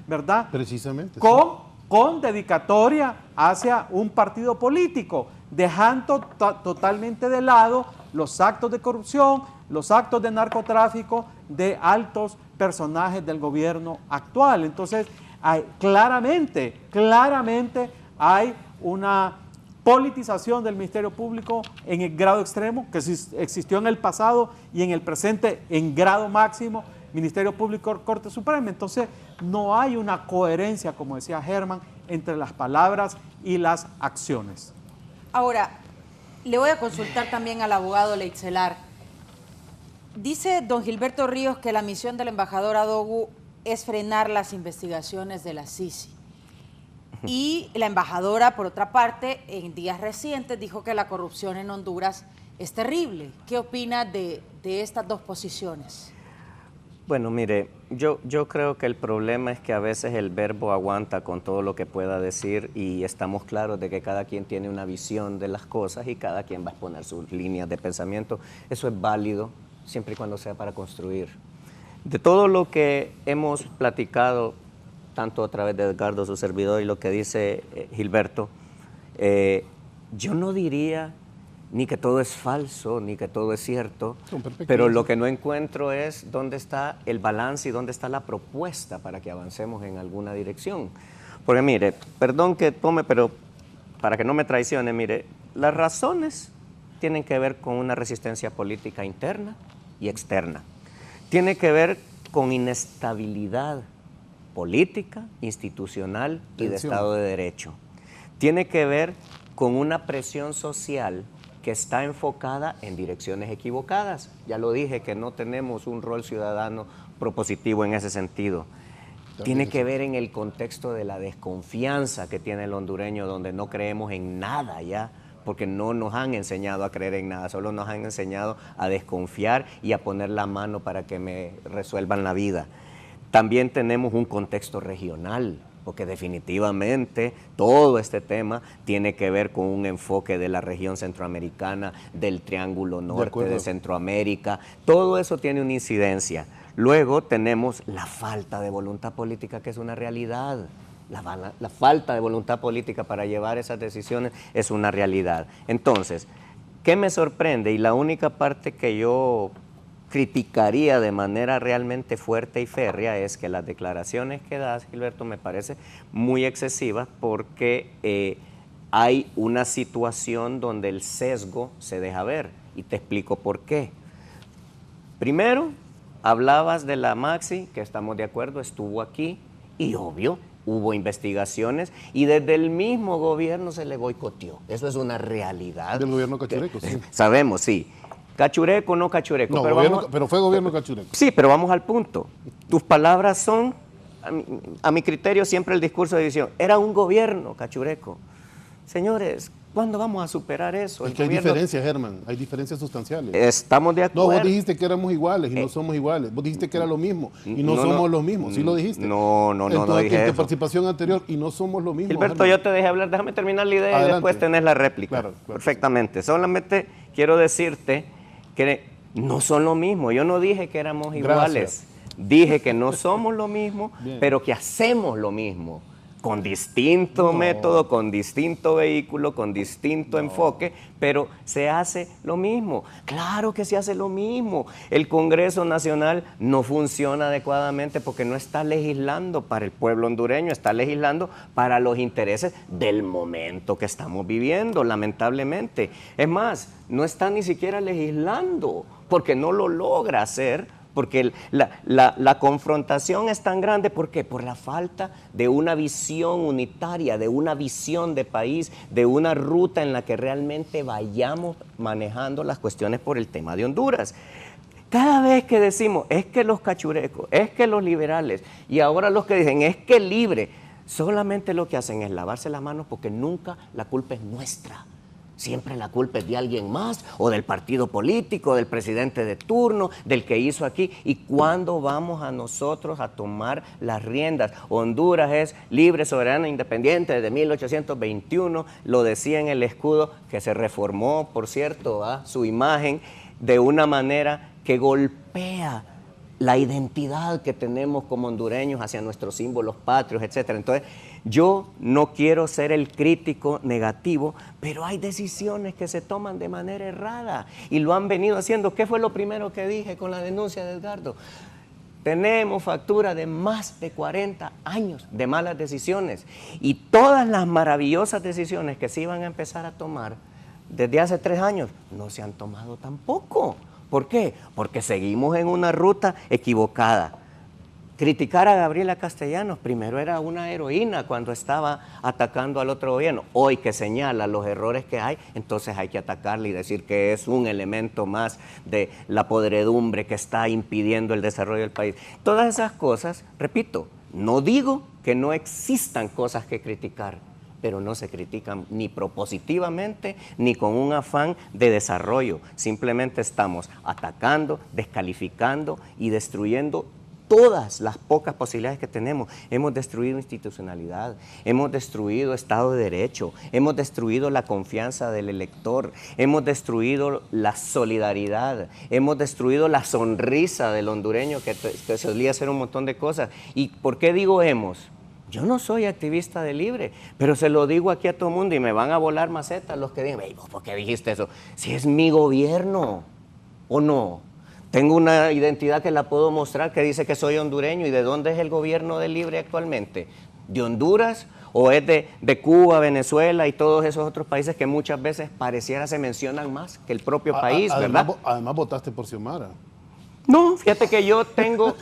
¿verdad? Precisamente. Con dedicatoria hacia un partido político, dejando totalmente de lado los actos de corrupción, los actos de narcotráfico de altos personajes del gobierno actual. Entonces, claramente hay una politización del Ministerio Público en el grado extremo, que existió en el pasado y en el presente en grado máximo, Ministerio Público, Corte Suprema. Entonces, no hay una coherencia, como decía Germán, entre las palabras y las acciones. Ahora, le voy a consultar también al abogado Leitzelar. Dice don Gilberto Ríos que la misión del embajador Adogu es frenar las investigaciones de la CICI. Y la embajadora, por otra parte, en días recientes dijo que la corrupción en Honduras es terrible. ¿Qué opina de estas dos posiciones? Bueno, mire, yo creo que el problema es que a veces el verbo aguanta con todo lo que pueda decir y estamos claros de que cada quien tiene una visión de las cosas y cada quien va a exponer sus líneas de pensamiento. Eso es válido siempre y cuando sea para construir. De todo lo que hemos platicado, tanto a través de Edgardo, su servidor, y lo que dice Gilberto, yo no diría ni que todo es falso, ni que todo es cierto, pero lo que no encuentro es dónde está el balance y dónde está la propuesta para que avancemos en alguna dirección. Porque mire, perdón que tome, pero para que no me traicione, mire, las razones tienen que ver con una resistencia política interna y externa. Tiene que ver con inestabilidad política, institucional y de Estado de Derecho. Tiene que ver con una presión social que está enfocada en direcciones equivocadas. Ya lo dije, que no tenemos un rol ciudadano propositivo en ese sentido. Tiene que ver en el contexto de la desconfianza que tiene el hondureño, donde no creemos en nada ya, porque no nos han enseñado a creer en nada, solo nos han enseñado a desconfiar y a poner la mano para que me resuelvan la vida. También tenemos un contexto regional, porque definitivamente todo este tema tiene que ver con un enfoque de la región centroamericana, del Triángulo Norte de Centroamérica, todo eso tiene una incidencia. Luego tenemos la falta de voluntad política, que es una realidad. La falta de voluntad política para llevar esas decisiones es una realidad. Entonces, ¿qué me sorprende? Y la única parte que yo criticaría de manera realmente fuerte y férrea es que las declaraciones que das, Gilberto, me parece muy excesivas, porque hay una situación donde el sesgo se deja ver, y te explico por qué. Primero, hablabas de la Maxi, que estamos de acuerdo, estuvo aquí, y obvio, hubo investigaciones, y desde el mismo gobierno se le boicoteó. Eso es una realidad. Del gobierno Cachureco, sí. Sabemos, sí. Cachureco, no Cachureco. No, pero fue gobierno Cachureco. Sí, pero vamos al punto. Tus palabras son, a mi criterio, siempre el discurso de división. Era un gobierno Cachureco. Señores, ¿cuándo vamos a superar eso? Es que hay diferencias, Germán, hay diferencias sustanciales. Estamos de acuerdo. No, vos dijiste que éramos iguales y no somos iguales. Vos dijiste que era lo mismo y no somos lo mismo. ¿Sí lo dijiste? No dije en tu eso. participación anterior y no somos lo mismo. Gilberto, Germán, yo te dejé hablar, déjame terminar la idea. Adelante. Y después tenés la réplica. Claro. Perfectamente. Solamente quiero decirte que no son lo mismo. Yo no dije que éramos iguales. Gracias. Dije que no somos lo mismo, pero que hacemos lo mismo. Con distinto método, con distinto vehículo, con distinto enfoque, pero se hace lo mismo. Claro que se hace lo mismo. El Congreso Nacional no funciona adecuadamente porque no está legislando para el pueblo hondureño, está legislando para los intereses del momento que estamos viviendo, lamentablemente. Es más, no está ni siquiera legislando porque no lo logra hacer. Porque la confrontación es tan grande, ¿por qué? Por la falta de una visión unitaria, de una visión de país, de una ruta en la que realmente vayamos manejando las cuestiones por el tema de Honduras. Cada vez que decimos, es que los cachurecos, es que los liberales, y ahora los que dicen, es que libre, solamente lo que hacen es lavarse las manos porque nunca la culpa es nuestra. Siempre la culpa es de alguien más, o del partido político, del presidente de turno, del que hizo aquí. ¿Y cuándo vamos a nosotros a tomar las riendas? Honduras es libre, soberana, independiente desde 1821, lo decía en el escudo, que se reformó, por cierto, su imagen, de una manera que golpea la identidad que tenemos como hondureños hacia nuestros símbolos patrios, etc. Entonces, yo no quiero ser el crítico negativo, pero hay decisiones que se toman de manera errada y lo han venido haciendo. ¿Qué fue lo primero que dije con la denuncia de Edgardo? Tenemos factura de más de 40 años de malas decisiones y todas las maravillosas decisiones que se iban a empezar a tomar desde hace 3 años no se han tomado tampoco. ¿Por qué? Porque seguimos en una ruta equivocada. Criticar a Gabriela Castellanos, primero era una heroína cuando estaba atacando al otro gobierno. Hoy que señala los errores que hay, entonces hay que atacarle y decir que es un elemento más de la podredumbre que está impidiendo el desarrollo del país. Todas esas cosas, repito, no digo que no existan cosas que criticar, pero no se critican ni propositivamente ni con un afán de desarrollo. Simplemente estamos atacando, descalificando y destruyendo todas las pocas posibilidades que tenemos. Hemos destruido institucionalidad, hemos destruido Estado de Derecho, hemos destruido la confianza del elector, hemos destruido la solidaridad, hemos destruido la sonrisa del hondureño que solía hacer un montón de cosas. ¿Y por qué digo hemos? Yo no soy activista de Libre, pero se lo digo aquí a todo el mundo y me van a volar macetas los que digan, ¿por qué dijiste eso? Si es mi gobierno, ¿o no? Tengo una identidad que la puedo mostrar que dice que soy hondureño. ¿Y de dónde es el gobierno de Libre actualmente? ¿De Honduras o es de Cuba, Venezuela y todos esos otros países que muchas veces pareciera se mencionan más que el propio país, ¿verdad? Además votaste por Xiomara. No, fíjate que yo tengo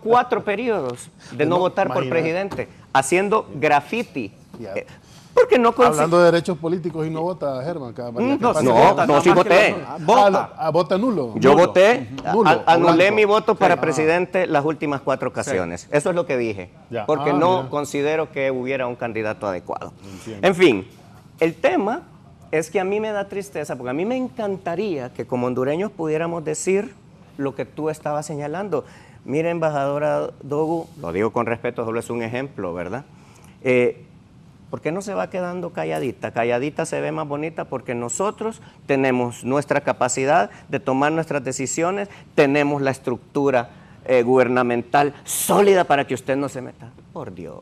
4 periodos de no votar por presidente, haciendo graffiti. Porque no Hablando de derechos políticos y no vota, Germán. No, sí voté. Vota nulo. Yo voté, Nulo, anulé blanco. mi voto para presidente las últimas 4 ocasiones. Eso es lo que dije. Ya. Porque no considero que hubiera un candidato adecuado. Entiendo. En fin, el tema es que a mí me da tristeza, porque a mí me encantaría que como hondureños pudiéramos decir lo que tú estabas señalando. Mire, embajadora Dogu, lo digo con respeto, solo es un ejemplo, ¿verdad? ¿Por qué no se va quedando calladita? Calladita se ve más bonita porque nosotros tenemos nuestra capacidad de tomar nuestras decisiones, tenemos la estructura gubernamental sólida para que usted no se meta. Por Dios,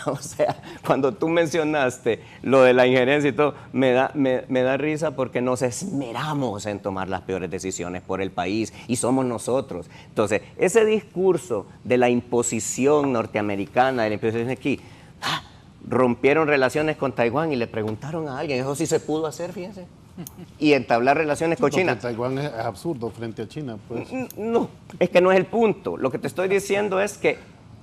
o sea, cuando tú mencionaste lo de la injerencia y todo, me da risa porque nos esmeramos en tomar las peores decisiones por el país y somos nosotros. Entonces, ese discurso de la imposición norteamericana, de la imposición aquí, rompieron relaciones con Taiwán y le preguntaron a alguien, eso sí se pudo hacer, fíjense, y entablar relaciones con China. Taiwán es absurdo frente a China, pues. No, es que no es el punto. Lo que te estoy diciendo es que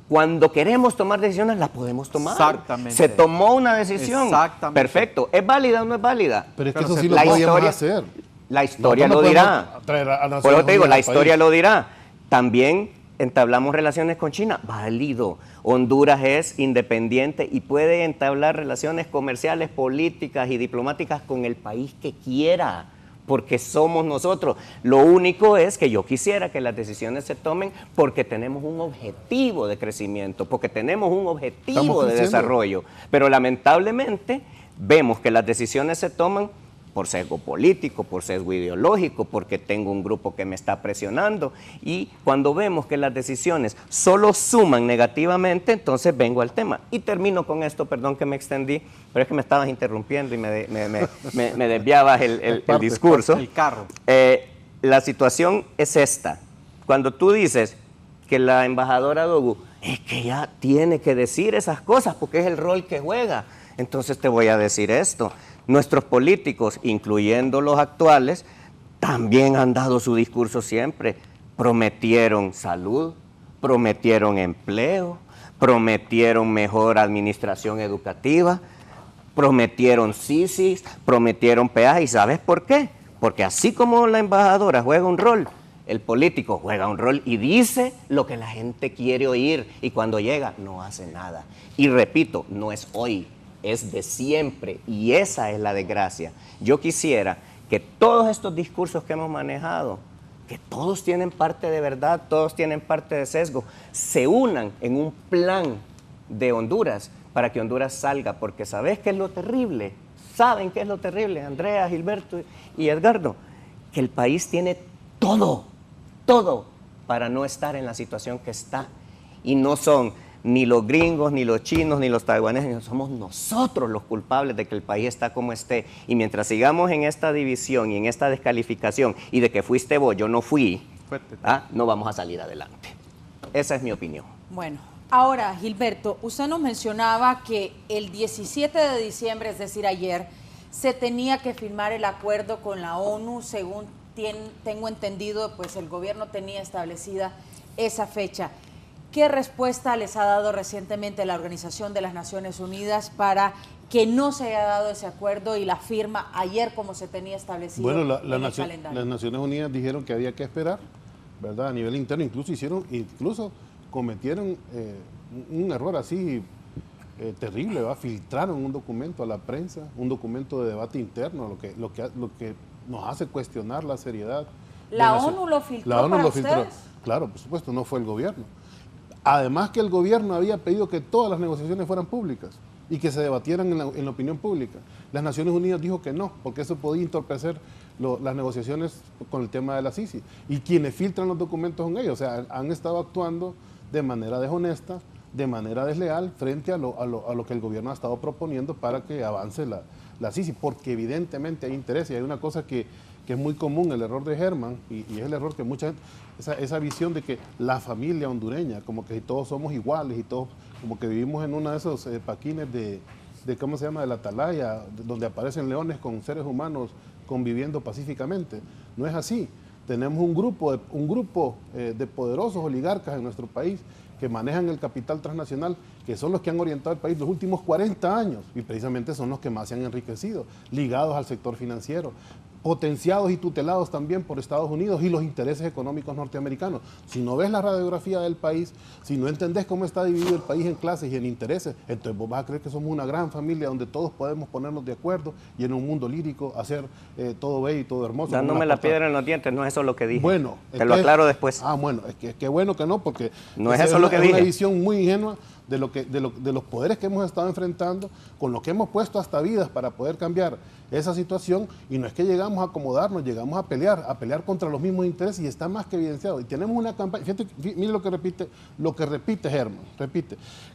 cuando queremos tomar decisiones, las podemos tomar. Exactamente. Se tomó una decisión. Exactamente. Perfecto. ¿Es válida o no es válida? Pero es que eso sí lo podíamos hacer. La historia No lo dirá. Por Por eso te digo, la historia lo dirá. También entablamos relaciones con China. Válido. Honduras es independiente y puede entablar relaciones comerciales, políticas y diplomáticas con el país que quiera, porque somos nosotros. Lo único es que yo quisiera que las decisiones se tomen porque tenemos un objetivo de crecimiento, porque tenemos un objetivo de desarrollo. Pero lamentablemente vemos que las decisiones se toman por sesgo político, por sesgo ideológico, porque tengo un grupo que me está presionando. Y cuando vemos que las decisiones solo suman negativamente, entonces vengo al tema. Y termino con esto, perdón que me extendí, pero es que me estabas interrumpiendo y me desviabas el discurso. El carro. La situación es esta. Cuando tú dices que la embajadora Dogu es que ya tiene que decir esas cosas porque es el rol que juega, entonces te voy a decir esto. Nuestros políticos, incluyendo los actuales, también han dado su discurso siempre. Prometieron salud, prometieron empleo, prometieron mejor administración educativa, prometieron CICIS, prometieron peajes. ¿Y sabes por qué? Porque así como la embajadora juega un rol, el político juega un rol y dice lo que la gente quiere oír. Y cuando llega, no hace nada. Y repito, no es hoy. Es de siempre y esa es la desgracia. Yo quisiera que todos estos discursos que hemos manejado, que todos tienen parte de verdad, todos tienen parte de sesgo, se unan en un plan de Honduras para que Honduras salga, porque ¿sabes qué es lo terrible? ¿Saben qué es lo terrible, Andrea, Gilberto y Edgardo? Que el país tiene todo para no estar en la situación que está y no son ni los gringos, ni los chinos, ni los taiwaneses, somos nosotros los culpables de que el país está como esté. Y mientras sigamos en esta división y en esta descalificación y de que fuiste vos, yo no fui, no vamos a salir adelante. Esa es mi opinión. Bueno, ahora, Gilberto, usted nos mencionaba que el 17 de diciembre, es decir, ayer, se tenía que firmar el acuerdo con la ONU, según tengo entendido, pues el gobierno tenía establecida esa fecha. ¿Qué respuesta les ha dado recientemente la Organización de las Naciones Unidas para que no se haya dado ese acuerdo y la firma ayer como se tenía establecido en el calendario? Las Naciones Unidas dijeron que había que esperar, ¿verdad? A nivel interno, incluso cometieron un error así terrible, ¿verdad? Filtraron un documento a la prensa, un documento de debate interno, lo que nos hace cuestionar la seriedad. ¿La ONU lo filtró para ustedes? Claro, por supuesto, no fue el gobierno. Además que el gobierno había pedido que todas las negociaciones fueran públicas y que se debatieran en la opinión pública. Las Naciones Unidas dijo que no, porque eso podía entorpecer las negociaciones con el tema de la CICI. Y quienes filtran los documentos son ellos, o sea, han estado actuando de manera deshonesta, de manera desleal, frente a lo que el gobierno ha estado proponiendo para que avance la CICI, porque evidentemente hay interés y hay una cosa que es muy común, el error de Germán, y es el error que mucha gente, esa visión de que la familia hondureña, como que todos somos iguales y todos, como que vivimos en uno de esos paquines de ¿cómo se llama?, de la atalaya, donde aparecen leones con seres humanos conviviendo pacíficamente. No es así. tenemos un grupo de poderosos oligarcas en nuestro país que manejan el capital transnacional, que son los que han orientado el país los últimos 40 años y precisamente son los que más se han enriquecido, ligados al sector financiero, potenciados y tutelados también por Estados Unidos y los intereses económicos norteamericanos. Si no ves la radiografía del país, si no entendés cómo está dividido el país en clases y en intereses, entonces vos vas a creer que somos una gran familia donde todos podemos ponernos de acuerdo y en un mundo lírico hacer todo bello y todo hermoso. Dándome la piedra en los dientes, no es eso lo que dije. Bueno, te lo aclaro después. Bueno, es que bueno que no, porque no es eso lo que dije. Es una visión muy ingenua de los poderes que hemos estado enfrentando, con lo que hemos puesto hasta vidas para poder cambiar esa situación, y no es que llegamos a acomodarnos, llegamos a pelear contra los mismos intereses, y está más que evidenciado. Y tenemos una campaña, fíjate, mire lo que repite Germán,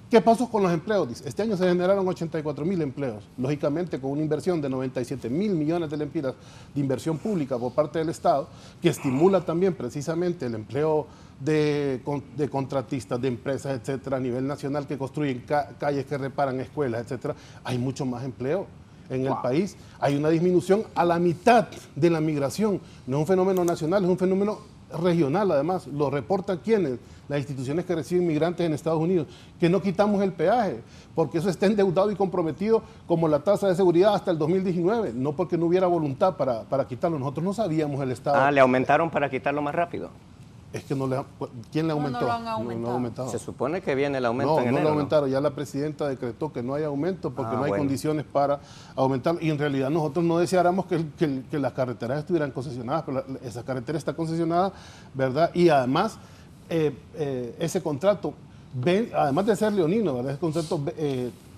¿qué pasó con los empleos? Dice, este año se generaron 84.000 empleos, lógicamente con una inversión de 97.000 millones de lempiras de inversión pública por parte del Estado, que estimula también precisamente el empleo de contratistas, de empresas, etcétera, a nivel nacional, que construyen calles, que reparan escuelas, etcétera. Hay mucho más empleo en el país. Hay una disminución a la mitad de la migración. No es un fenómeno nacional, es un fenómeno regional, además. Lo reportan quienes, las instituciones que reciben migrantes en Estados Unidos, que no quitamos el peaje, porque eso está endeudado y comprometido como la tasa de seguridad hasta el 2019, no porque no hubiera voluntad para quitarlo. Nosotros no sabíamos el Estado. ¿Le aumentaron para quitarlo más rápido? Es que ¿quién le aumentó? No lo han aumentado. Se supone que viene el aumento en enero. No lo aumentaron, ya la presidenta decretó que no hay aumento porque no hay condiciones para aumentar, y en realidad nosotros no deseáramos que las carreteras estuvieran concesionadas, pero esa carretera está concesionada, ¿verdad? Y además, ese contrato, además de ser leonino, ¿verdad? Ese contrato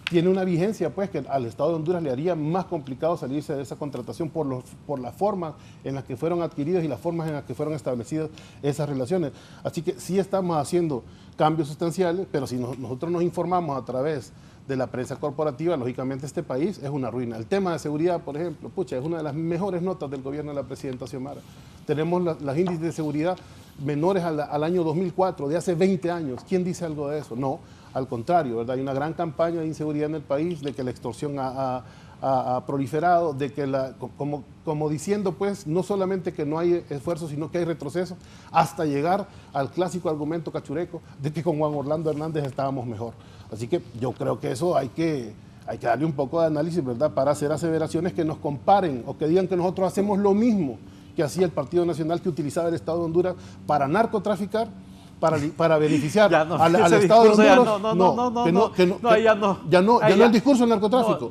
tiene una vigencia, pues, que al Estado de Honduras le haría más complicado salirse de esa contratación por las formas en las que fueron adquiridas y las formas en las que fueron establecidas esas relaciones. Así que sí estamos haciendo cambios sustanciales, pero si nosotros nos informamos a través de la prensa corporativa, lógicamente este país es una ruina. El tema de seguridad, por ejemplo, es una de las mejores notas del gobierno de la presidenta Xiomara. Tenemos los índices de seguridad menores al año 2004, de hace 20 años. ¿Quién dice algo de eso? No. Al contrario, ¿verdad? Hay una gran campaña de inseguridad en el país, de que la extorsión ha proliferado, de que como diciendo, pues, no solamente que no hay esfuerzo, sino que hay retroceso, hasta llegar al clásico argumento cachureco de que con Juan Orlando Hernández estábamos mejor. Así que yo creo que eso hay que darle un poco de análisis, ¿verdad?, para hacer aseveraciones que nos comparen o que digan que nosotros hacemos lo mismo que hacía el Partido Nacional, que utilizaba el Estado de Honduras para narcotraficar, para beneficiar al Estado de Honduras. Ya no el discurso del narcotráfico.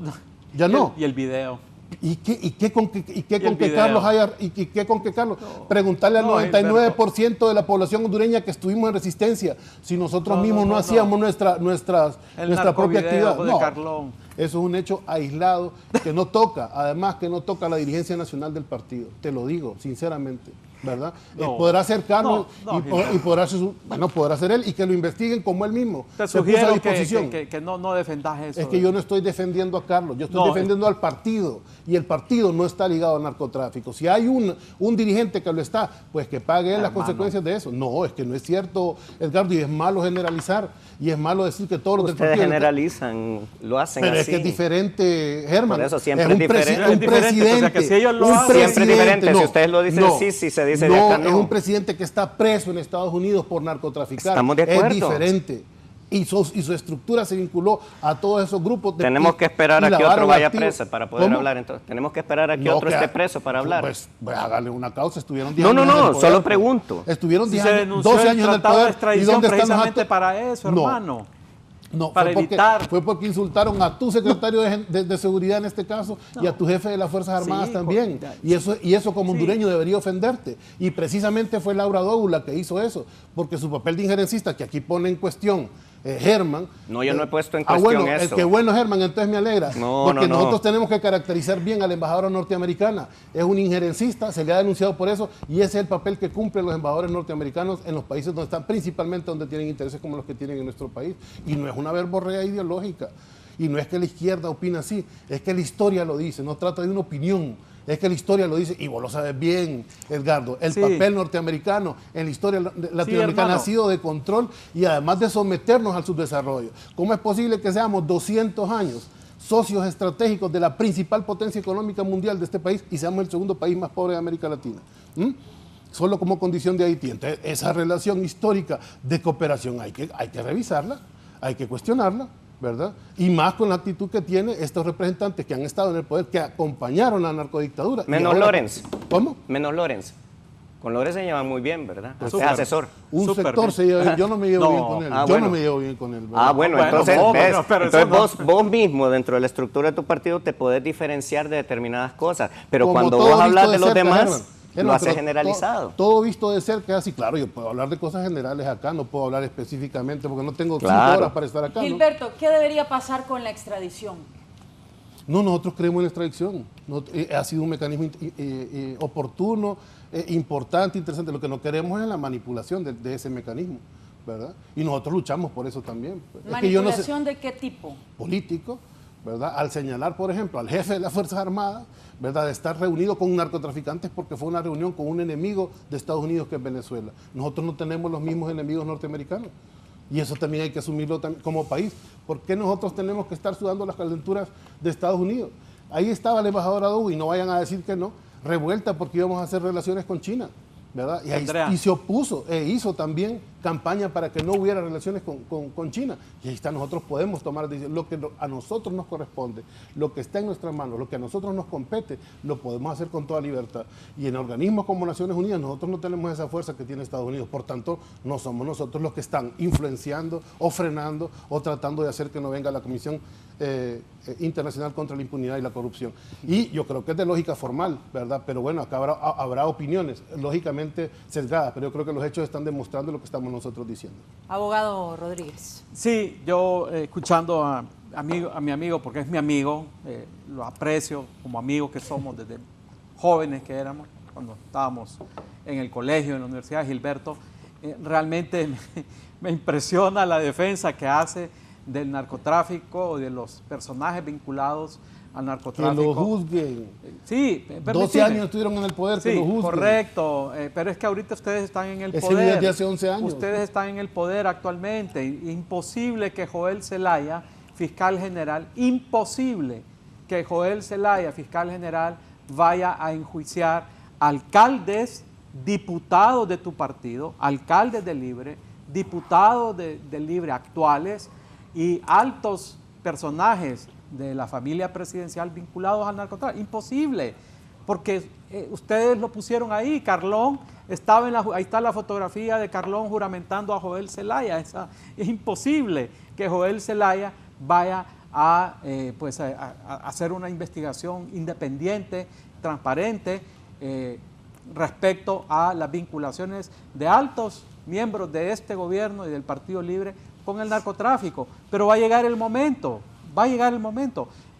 Ya no. Y el video. ¿Y qué con que Carlos haya, preguntarle al 99% de la población hondureña que estuvimos en resistencia, si nosotros mismos no hacíamos nuestra propia actividad? No, eso es un hecho aislado que no toca, además que no toca a la dirigencia nacional del partido, te lo digo sinceramente, ¿verdad? Podrá ser Carlos y podrá ser él, y que lo investiguen como él mismo. Te sugiero que no defendas eso. Es que yo no estoy defendiendo a Carlos, yo estoy defendiendo al partido, y el partido no está ligado al narcotráfico. Si hay un dirigente que lo está, pues que pague él las consecuencias de eso. No, es que no es cierto, Edgardo, y es malo generalizar, y es malo decir que todos los del partido... Ustedes generalizan, lo hacen pero así. Es que es diferente, Germán. Por eso siempre es diferente. Un presidente, o sea, que si ellos lo hacen, siempre es diferente. Si ustedes lo dicen, sí se dice de acá, no. Es un presidente que está preso en Estados Unidos por narcotraficar. Estamos de acuerdo. Es diferente. Y su estructura se vinculó a todos esos grupos. Tenemos que esperar a que otro vaya preso para poder hablar. Entonces, tenemos que esperar a que otro esté preso para hablar. Pues hágale una causa. Estuvieron 10 años. No, solo pregunto. Estuvieron 12 años en el poder. ¿Y dónde están precisamente para eso, hermano? No, para evitar. Fue porque insultaron a tu secretario de seguridad en este caso, y a tu jefe de las Fuerzas Armadas también. Y eso como hondureño debería ofenderte. Y precisamente fue Laura Dogu la que hizo eso, porque su papel de injerencista, que aquí pone en cuestión Germán. No, yo no he puesto en cuestión eso. Que bueno, Germán, entonces me alegra. Porque nosotros tenemos que caracterizar bien a la embajadora norteamericana. Es un injerencista, se le ha denunciado por eso, y ese es el papel que cumplen los embajadores norteamericanos en los países donde están, principalmente donde tienen intereses como los que tienen en nuestro país. Y no es una verborrea ideológica. Y no es que la izquierda opina así, es que la historia lo dice, no trata de una opinión. Es que la historia lo dice, y vos lo sabes bien, Edgardo, el papel norteamericano en la historia latinoamericana ha sido de control y además de someternos al subdesarrollo. ¿Cómo es posible que seamos 200 años socios estratégicos de la principal potencia económica mundial de este país y seamos el segundo país más pobre de América Latina? solo como condición de Haití. Entonces, esa relación histórica de cooperación hay que revisarla, hay que cuestionarla, ¿verdad? Y más con la actitud que tienen estos representantes que han estado en el poder, que acompañaron a la narcodictadura. Menos Lorenz. ¿Cómo? Menos Lorenz. Con Lorenz se llevan muy bien, ¿verdad? Es Súper. asesor. Un Súper sector se lleva, yo no me llevo bien con él. Yo bueno. no me llevo bien con él. ¿verdad? Ah, bueno, Bueno, entonces, no, ¿ves? pero Entonces eso no. vos mismo, dentro de la estructura de tu partido, te podés diferenciar de determinadas cosas. Pero Como cuando todo vos hablas visto de los cerca, demás, Germán, lo haces pero generalizado. Todo visto de cerca es así. Claro, yo puedo hablar de cosas generales acá, no puedo hablar específicamente porque no tengo 5 Claro. horas para estar acá. ¿no? Gilberto, ¿qué debería pasar con la extradición? No, nosotros creemos en la extradición. Ha sido un mecanismo oportuno, importante, interesante. Lo que no queremos es la manipulación de ese mecanismo, ¿verdad? Y nosotros luchamos por eso también. Es que yo no sé, ¿Manipulación de qué tipo? político, ¿verdad? Al señalar, por ejemplo, al jefe de las Fuerzas Armadas, ¿verdad? De estar reunido con narcotraficantes porque fue una reunión con un enemigo de Estados Unidos que es Venezuela. Nosotros no tenemos los mismos enemigos norteamericanos. Y eso también hay que asumirlo como país. ¿Por qué nosotros tenemos que estar sudando las calenturas de Estados Unidos? Ahí estaba la embajadora Doug, y no vayan a decir que no, revuelta porque íbamos a hacer relaciones con China, ¿verdad? Y se opuso e hizo también campaña para que no hubiera relaciones con China. Y ahí está, nosotros podemos tomar lo que a nosotros nos corresponde, lo que está en nuestras manos, lo que a nosotros nos compete, lo podemos hacer con toda libertad. Y en organismos como Naciones Unidas nosotros no tenemos esa fuerza que tiene Estados Unidos. Por tanto, no somos nosotros los que están influenciando o frenando o tratando de hacer que no venga la Comisión Internacional contra la Impunidad y la Corrupción. Y yo creo que es de lógica formal, ¿verdad? Pero bueno, acá habrá opiniones lógicamente sesgadas, pero yo creo que los hechos están demostrando lo que estamos nosotros diciendo. Abogado Rodríguez. Sí, yo escuchando a mi amigo, porque es mi amigo, lo aprecio como amigos que somos desde jóvenes que éramos, cuando estábamos en el colegio, en la universidad, Gilberto, realmente me impresiona la defensa que hace del narcotráfico o de los personajes vinculados al narcotráfico. Que lo juzguen. Sí, 12 años estuvieron en el poder, que sí, lo juzguen. Correcto, pero es que ahorita ustedes están en el Ese poder. video de hace 11 años. Ustedes están en el poder actualmente. Imposible que Joel Zelaya, fiscal general, imposible que Joel Zelaya, fiscal general, vaya a enjuiciar alcaldes, diputados de tu partido, alcaldes de Libre, diputados de Libre actuales y altos personajes de la familia presidencial vinculados al narcotráfico. Imposible, porque ustedes lo pusieron ahí. Carlón estaba ahí está la fotografía de Carlón juramentando a Joel Zelaya. Es imposible que Joel Zelaya vaya a hacer una investigación independiente, transparente, respecto a las vinculaciones de altos miembros de este gobierno y del Partido Libre con el narcotráfico. Pero va a llegar el momento,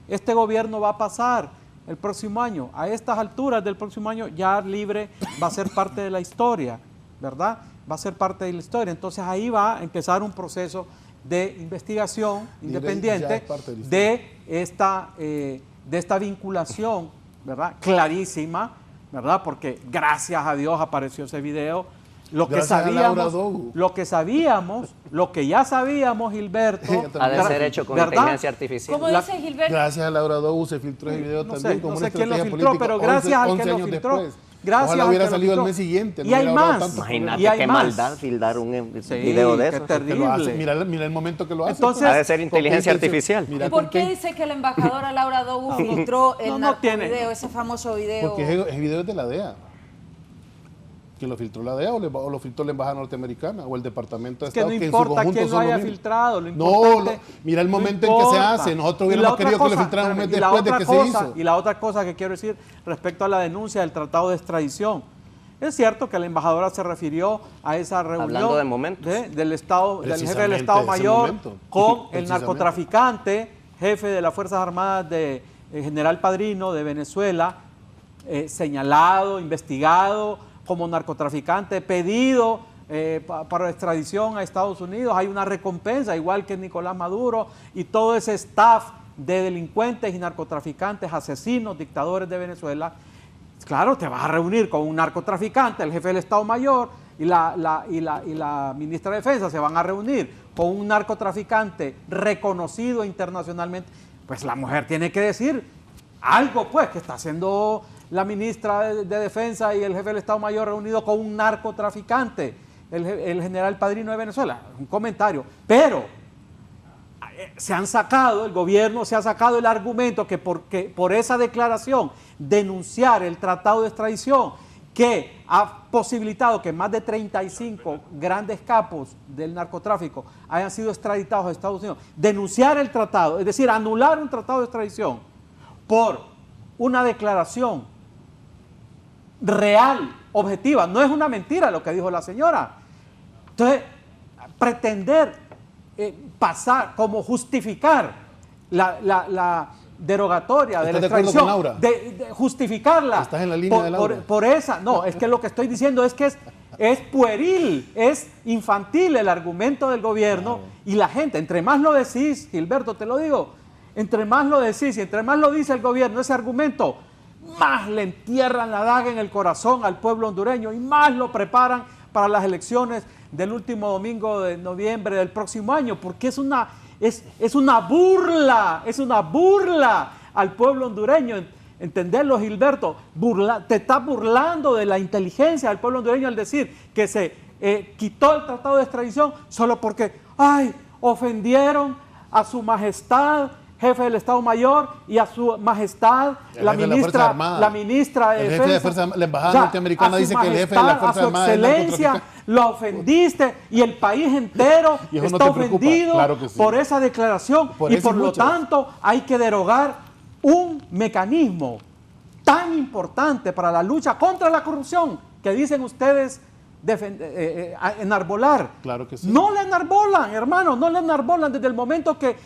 Este gobierno va a pasar el próximo año. A estas alturas del próximo año ya Libre va a ser parte de la historia, ¿verdad? Va a ser parte de la historia. Entonces ahí va a empezar un proceso de investigación independiente de esta vinculación, ¿verdad? Clarísima, ¿verdad? Porque gracias a Dios apareció ese video. Lo que ya sabíamos, Gilberto, ha de ser hecho con inteligencia artificial. ¿Cómo dice Gilberto? Gracias a Laura Dogu se filtró ese video también como una estrategia política. Pero gracias al que lo filtró. Ojalá hubiera salido el mes siguiente. Y hay más. Imagínate qué maldad filtrar un video de eso. Qué terrible. Mira el momento que lo hace. Entonces, ha de ser inteligencia artificial. ¿Y por qué dice que la embajadora Laura Dogu filtró el narcovideo, ese famoso video? Porque es video de la DEA. ¿Que lo filtró la DEA o lo filtró la embajada norteamericana o el Departamento de Estado? Que no importa quién lo haya filtrado. Mira el momento en que se hace. Nosotros hubiéramos querido que lo filtraran un mes después de que se hizo. Y la otra cosa que quiero decir respecto a la denuncia del tratado de extradición. Es cierto que la embajadora se refirió a esa reunión hablando de momentos del jefe del Estado Mayor con el narcotraficante, jefe de las Fuerzas Armadas de General Padrino de Venezuela, señalado, investigado como narcotraficante, pedido para extradición a Estados Unidos. Hay una recompensa, igual que Nicolás Maduro y todo ese staff de delincuentes y narcotraficantes, asesinos, dictadores de Venezuela. Claro, te vas a reunir con un narcotraficante, el jefe del Estado Mayor y la ministra de Defensa se van a reunir con un narcotraficante reconocido internacionalmente. Pues la mujer tiene que decir algo, pues, que está haciendo la ministra de Defensa y el jefe del Estado Mayor reunido con un narcotraficante, el general Padrino de Venezuela. Un comentario. Pero el gobierno se ha sacado el argumento que por esa declaración, denunciar el tratado de extradición que ha posibilitado que más de 35 grandes capos del narcotráfico hayan sido extraditados a Estados Unidos, denunciar el tratado, es decir, anular un tratado de extradición por una declaración real, objetiva, no es una mentira lo que dijo la señora. Entonces, pretender como justificar la derogatoria de la extradición, de justificarla. ¿Estás en la línea de Laura? Por esa, no, es que lo que estoy diciendo es que es pueril, es infantil el argumento del gobierno, y la gente, entre más lo decís, Gilberto, te lo digo, entre más lo decís y entre más lo dice el gobierno, ese argumento, más le entierran la daga en el corazón al pueblo hondureño y más lo preparan para las elecciones del último domingo de noviembre del próximo año, porque es una burla al pueblo hondureño. Entenderlo, Gilberto, te estás burlando de la inteligencia del pueblo hondureño al decir que se quitó el tratado de extradición solo porque, ofendieron a su majestad, jefe del Estado Mayor, y a su majestad, la ministra de Defensa. La embajada norteamericana dice que el jefe de la Fuerza Armada es excelencia, lo ofendiste, y el país entero está ofendido por esa declaración, y por lo tanto hay que derogar un mecanismo tan importante para la lucha contra la corrupción que dicen ustedes enarbolar. Claro que sí. No le enarbolan, hermano, no le enarbolan. Desde el momento que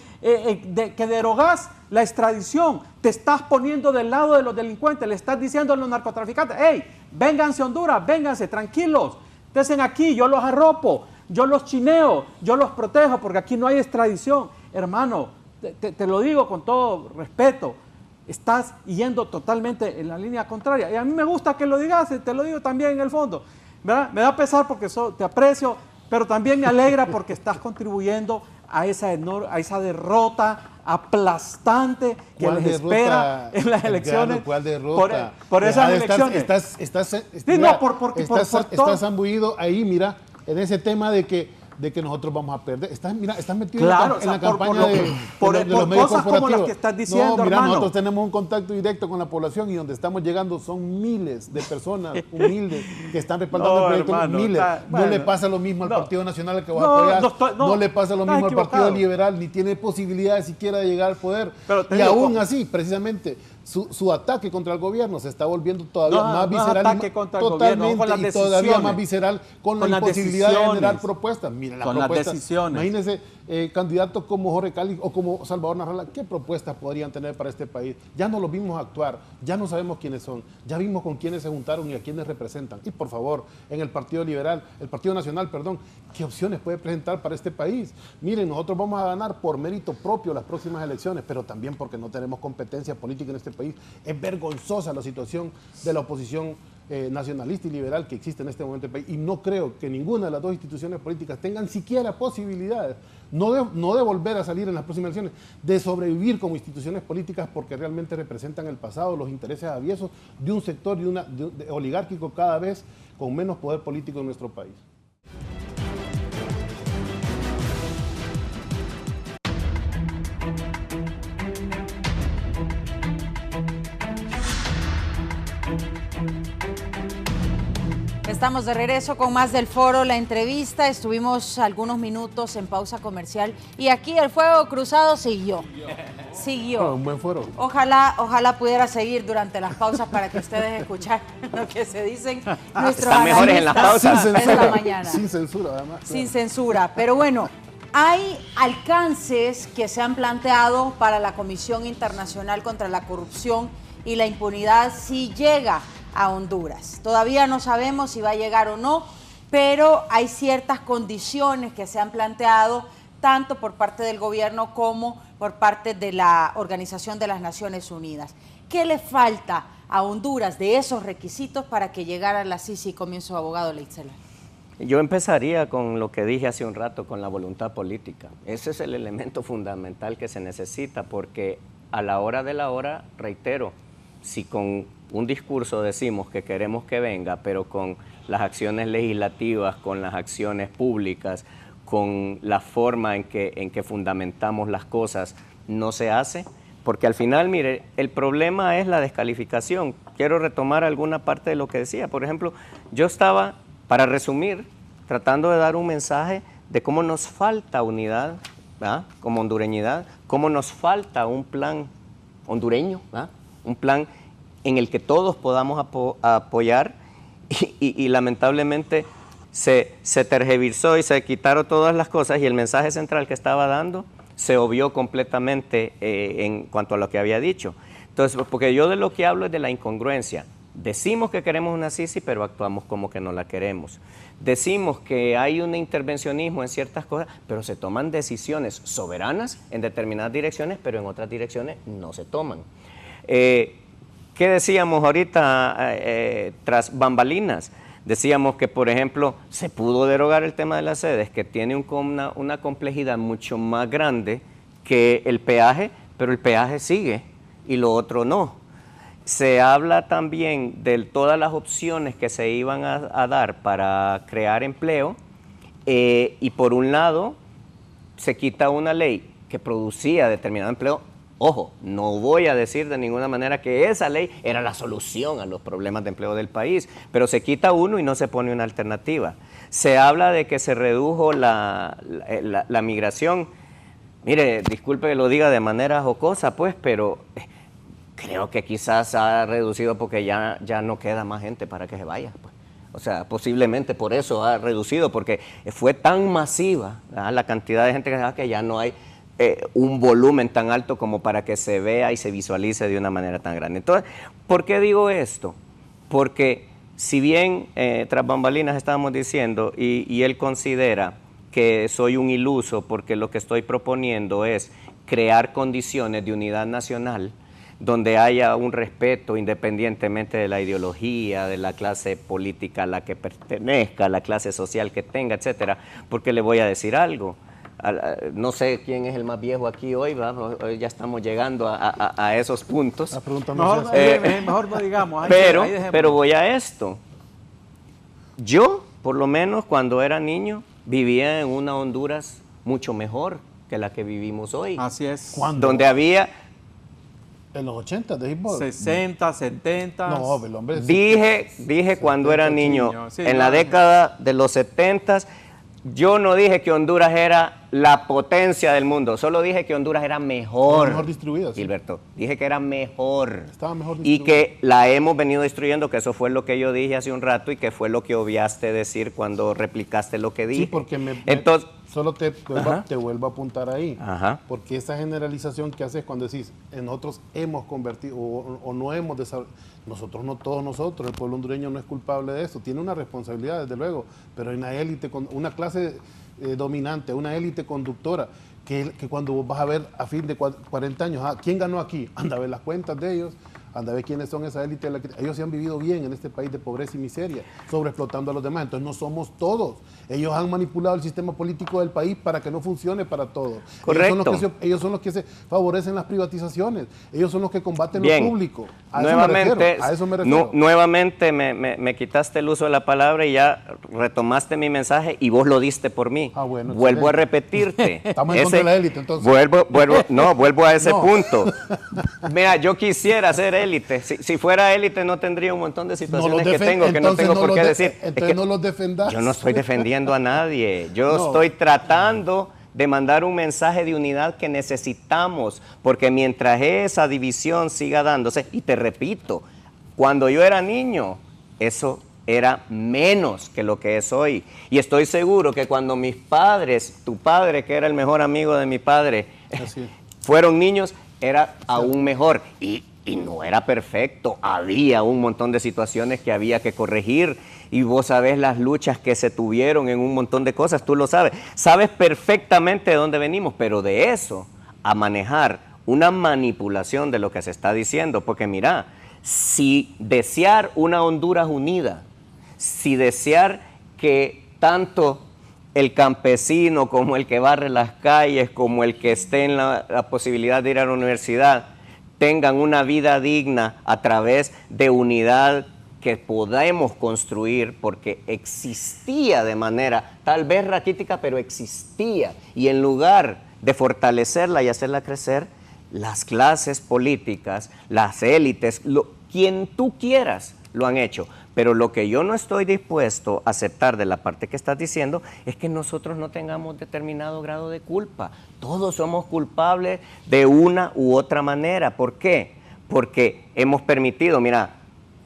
derogás la extradición, te estás poniendo del lado de los delincuentes, le estás diciendo a los narcotraficantes: hey, vénganse a Honduras, vénganse, tranquilos, estén aquí, yo los arropo, yo los chineo, yo los protejo, porque aquí no hay extradición. Hermano, te lo digo con todo respeto, estás yendo totalmente en la línea contraria, y a mí me gusta que lo digas, te lo digo también en el fondo, ¿verdad? Me da pesar porque te aprecio, pero también me alegra porque estás contribuyendo a esa derrota aplastante que les espera en las elecciones. ¿Cuál derrota? Por esas elecciones. Estás zambuido ahí, mira, en ese tema de que nosotros vamos a perder. Estás metido en la campaña de los medios corporativos. Como las que estás diciendo, no, mira, hermano. nosotros tenemos un contacto directo con la población y donde estamos llegando son miles de personas humildes que están respaldando el proyecto. Miles. No le pasa lo mismo al Partido Nacional que va a apoyar. No le pasa lo mismo al Partido Liberal, ni tiene posibilidad siquiera de llegar al poder. Y aún así, precisamente, su ataque contra el gobierno se está volviendo todavía más visceral, totalmente, y todavía más visceral con la imposibilidad de generar propuestas. Mira las propuestas. Imagínense candidatos como Jorge Cali o como Salvador Narrala, ¿qué propuestas podrían tener para este país? Ya no los vimos actuar, ya no sabemos quiénes son, ya vimos con quiénes se juntaron y a quiénes representan. Y por favor, en el Partido Nacional, ¿qué opciones puede presentar para este país? Miren, nosotros vamos a ganar por mérito propio las próximas elecciones, pero también porque no tenemos competencia política en este país. Es vergonzosa la situación de la oposición nacionalista y liberal que existe en este momento en el país, y no creo que ninguna de las dos instituciones políticas tengan siquiera posibilidades, no de volver a salir en las próximas elecciones, de sobrevivir como instituciones políticas, porque realmente representan el pasado, los intereses aviesos de un sector de oligárquico cada vez con menos poder político en nuestro país. Estamos de regreso con más del foro, la entrevista. Estuvimos algunos minutos en pausa comercial y aquí el fuego cruzado siguió. Un buen foro. Ojalá pudiera seguir durante las pausas para que ustedes escucharan lo que se dicen nuestros Están mejores en las pausas. Esta mañana. Sin censura, además. Sin censura. Pero bueno, hay alcances que se han planteado para la Comisión Internacional contra la Corrupción y la Impunidad si llega a Honduras. Todavía no sabemos si va a llegar o no, pero hay ciertas condiciones que se han planteado tanto por parte del gobierno como por parte de la Organización de las Naciones Unidas. ¿Qué le falta a Honduras de esos requisitos para que llegara la Sisi? Comienzo, abogado Leitzel. Yo empezaría con lo que dije hace un rato, con la voluntad política. Ese es el elemento fundamental que se necesita, porque a la hora de la hora, reitero, si con un discurso decimos que queremos que venga, pero con las acciones legislativas, con las acciones públicas, con la forma en que fundamentamos las cosas, no se hace? Porque al final, mire, el problema es la descalificación. Quiero retomar alguna parte de lo que decía. Por ejemplo, yo estaba, para resumir, tratando de dar un mensaje de cómo nos falta unidad, ¿verdad?, como hondureñidad, cómo nos falta un plan hondureño, ¿verdad?, un plan en el que todos podamos apoyar y lamentablemente se tergiversó y se quitaron todas las cosas y el mensaje central que estaba dando se obvió completamente en cuanto a lo que había dicho. Entonces, porque yo de lo que hablo es de la incongruencia. Decimos que queremos una Sisi, pero actuamos como que no la queremos. Decimos que hay un intervencionismo en ciertas cosas, pero se toman decisiones soberanas en determinadas direcciones, pero en otras direcciones no se toman. ¿Qué decíamos ahorita tras bambalinas? Decíamos que, por ejemplo, se pudo derogar el tema de las sedes, que tiene una complejidad mucho más grande que el peaje, pero el peaje sigue y lo otro no. Se habla también de todas las opciones que se iban a dar para crear empleo y por un lado se quita una ley que producía determinado empleo. Ojo, no voy a decir de ninguna manera que esa ley era la solución a los problemas de empleo del país, pero se quita uno y no se pone una alternativa. Se habla de que se redujo la migración. Mire, disculpe que lo diga de manera jocosa, pues, pero creo que quizás ha reducido porque ya no queda más gente para que se vaya, pues. O sea, posiblemente por eso ha reducido, porque fue tan masiva, ¿verdad?, la cantidad de gente que ya no hay un volumen tan alto como para que se vea y se visualice de una manera tan grande. Entonces, ¿por qué digo esto? Porque si bien tras bambalinas estábamos diciendo y él considera que soy un iluso porque lo que estoy proponiendo es crear condiciones de unidad nacional donde haya un respeto independientemente de la ideología, de la clase política a la que pertenezca, la clase social que tenga, etcétera, porque le voy a decir algo. No sé quién es el más viejo aquí hoy, ¿verdad? Hoy ya estamos llegando a esos puntos. Mejor no digamos. Pero voy a esto. Yo, por lo menos, cuando era niño, vivía en una Honduras mucho mejor que la que vivimos hoy. Así es. ¿Cuándo? Donde había... En los 80, de hip hop. 60, 70. No, el hombre... Dije cuando era niño, sí, en la década de los 70, yo no dije que Honduras era la potencia del mundo, solo dije que Honduras era mejor. Mejor distribuida, sí. Gilberto, dije que era mejor. Estaba mejor distribuida. Y que la hemos venido destruyendo, que eso fue lo que yo dije hace un rato y que fue lo que obviaste decir cuando replicaste lo que dije. Sí, porque entonces, solo te vuelvo a apuntar ahí. Ajá. Porque esa generalización que haces cuando decís, nosotros hemos convertido o no hemos desarrollado, nosotros no, todos nosotros, el pueblo hondureño no es culpable de eso, tiene una responsabilidad desde luego, pero hay una élite, una clase dominante, una élite conductora, que cuando vos vas a ver a fin de 40 años, ¿quién ganó aquí? Anda a ver las cuentas de ellos, anda a ver quiénes son esa élite. Ellos se han vivido bien en este país de pobreza y miseria, sobreexplotando a los demás. Entonces no somos todos. Ellos han manipulado el sistema político del país para que no funcione para todos. Correcto. Ellos son los que se favorecen las privatizaciones. Ellos son los que combaten bien. Lo público. A eso me refiero. Nuevamente me quitaste el uso de la palabra y ya retomaste mi mensaje y vos lo diste por mí. Bueno, vuelvo a repetirte. Estamos en contra de la élite, entonces. Vuelvo a ese punto. Mira, yo quisiera ser élite. Si fuera élite no tendría un montón de situaciones que tengo que no tengo por qué decir. Entonces no los defendas. Yo no estoy defendiendo a nadie. Yo estoy tratando de mandar un mensaje de unidad que necesitamos, porque mientras esa división siga dándose, y te repito, cuando yo era niño, eso era menos que lo que es hoy. Y estoy seguro que cuando mis padres, tu padre, que era el mejor amigo de mi padre, fueron niños, era aún mejor. Y no era perfecto, había un montón de situaciones que había que corregir y vos sabés las luchas que se tuvieron en un montón de cosas, tú lo sabes. Sabes perfectamente de dónde venimos, pero de eso a manejar una manipulación de lo que se está diciendo, porque mira, si desear una Honduras unida, si desear que tanto el campesino como el que barre las calles, como el que esté en la posibilidad de ir a la universidad, tengan una vida digna a través de unidad que podemos construir, porque existía de manera tal vez raquítica, pero existía. Y en lugar de fortalecerla y hacerla crecer, las clases políticas, las élites, quien tú quieras, lo han hecho. Pero lo que yo no estoy dispuesto a aceptar de la parte que estás diciendo es que nosotros no tengamos determinado grado de culpa. Todos somos culpables de una u otra manera. ¿Por qué? Porque hemos permitido, mira,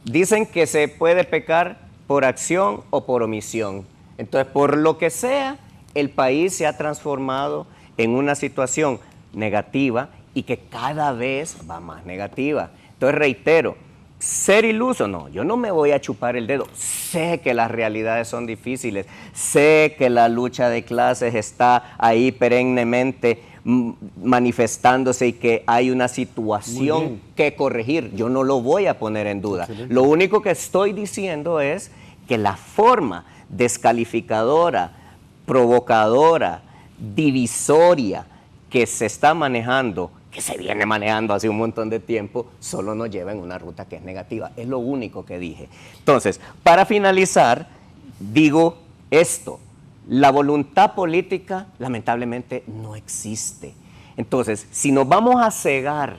dicen que se puede pecar por acción o por omisión. Entonces, por lo que sea, el país se ha transformado en una situación negativa y que cada vez va más negativa. Entonces, reitero, ser iluso, no, yo no me voy a chupar el dedo. Sé que las realidades son difíciles, sé que la lucha de clases está ahí perennemente manifestándose y que hay una situación que corregir. Yo no lo voy a poner en duda. Excelente. Lo único que estoy diciendo es que la forma descalificadora, provocadora, divisoria que se está manejando, que se viene manejando hace un montón de tiempo, solo nos lleva en una ruta que es negativa. Es lo único que dije. Entonces, para finalizar, digo esto: la voluntad política lamentablemente no existe. Entonces, si nos vamos a cegar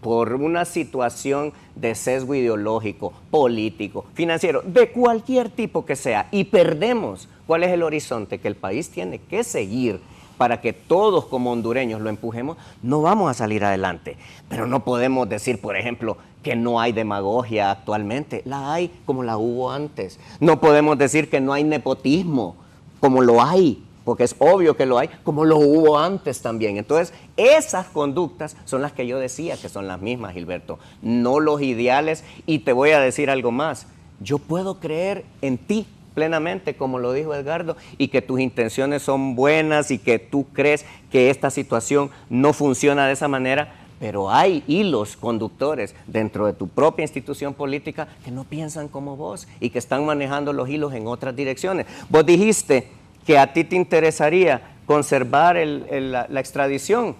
por una situación de sesgo ideológico, político, financiero, de cualquier tipo que sea, y perdemos cuál es el horizonte que el país tiene que seguir para que todos como hondureños lo empujemos, no vamos a salir adelante. Pero no podemos decir, por ejemplo, que no hay demagogia actualmente. La hay como la hubo antes. No podemos decir que no hay nepotismo, como lo hay, porque es obvio que lo hay, como lo hubo antes también. Entonces, esas conductas son las que yo decía que son las mismas, Gilberto, no los ideales. Y te voy a decir algo más: yo puedo creer en ti plenamente, como lo dijo Edgardo, y que tus intenciones son buenas y que tú crees que esta situación no funciona de esa manera, pero hay hilos conductores dentro de tu propia institución política que no piensan como vos y que están manejando los hilos en otras direcciones. Vos dijiste que a ti te interesaría conservar la extradición,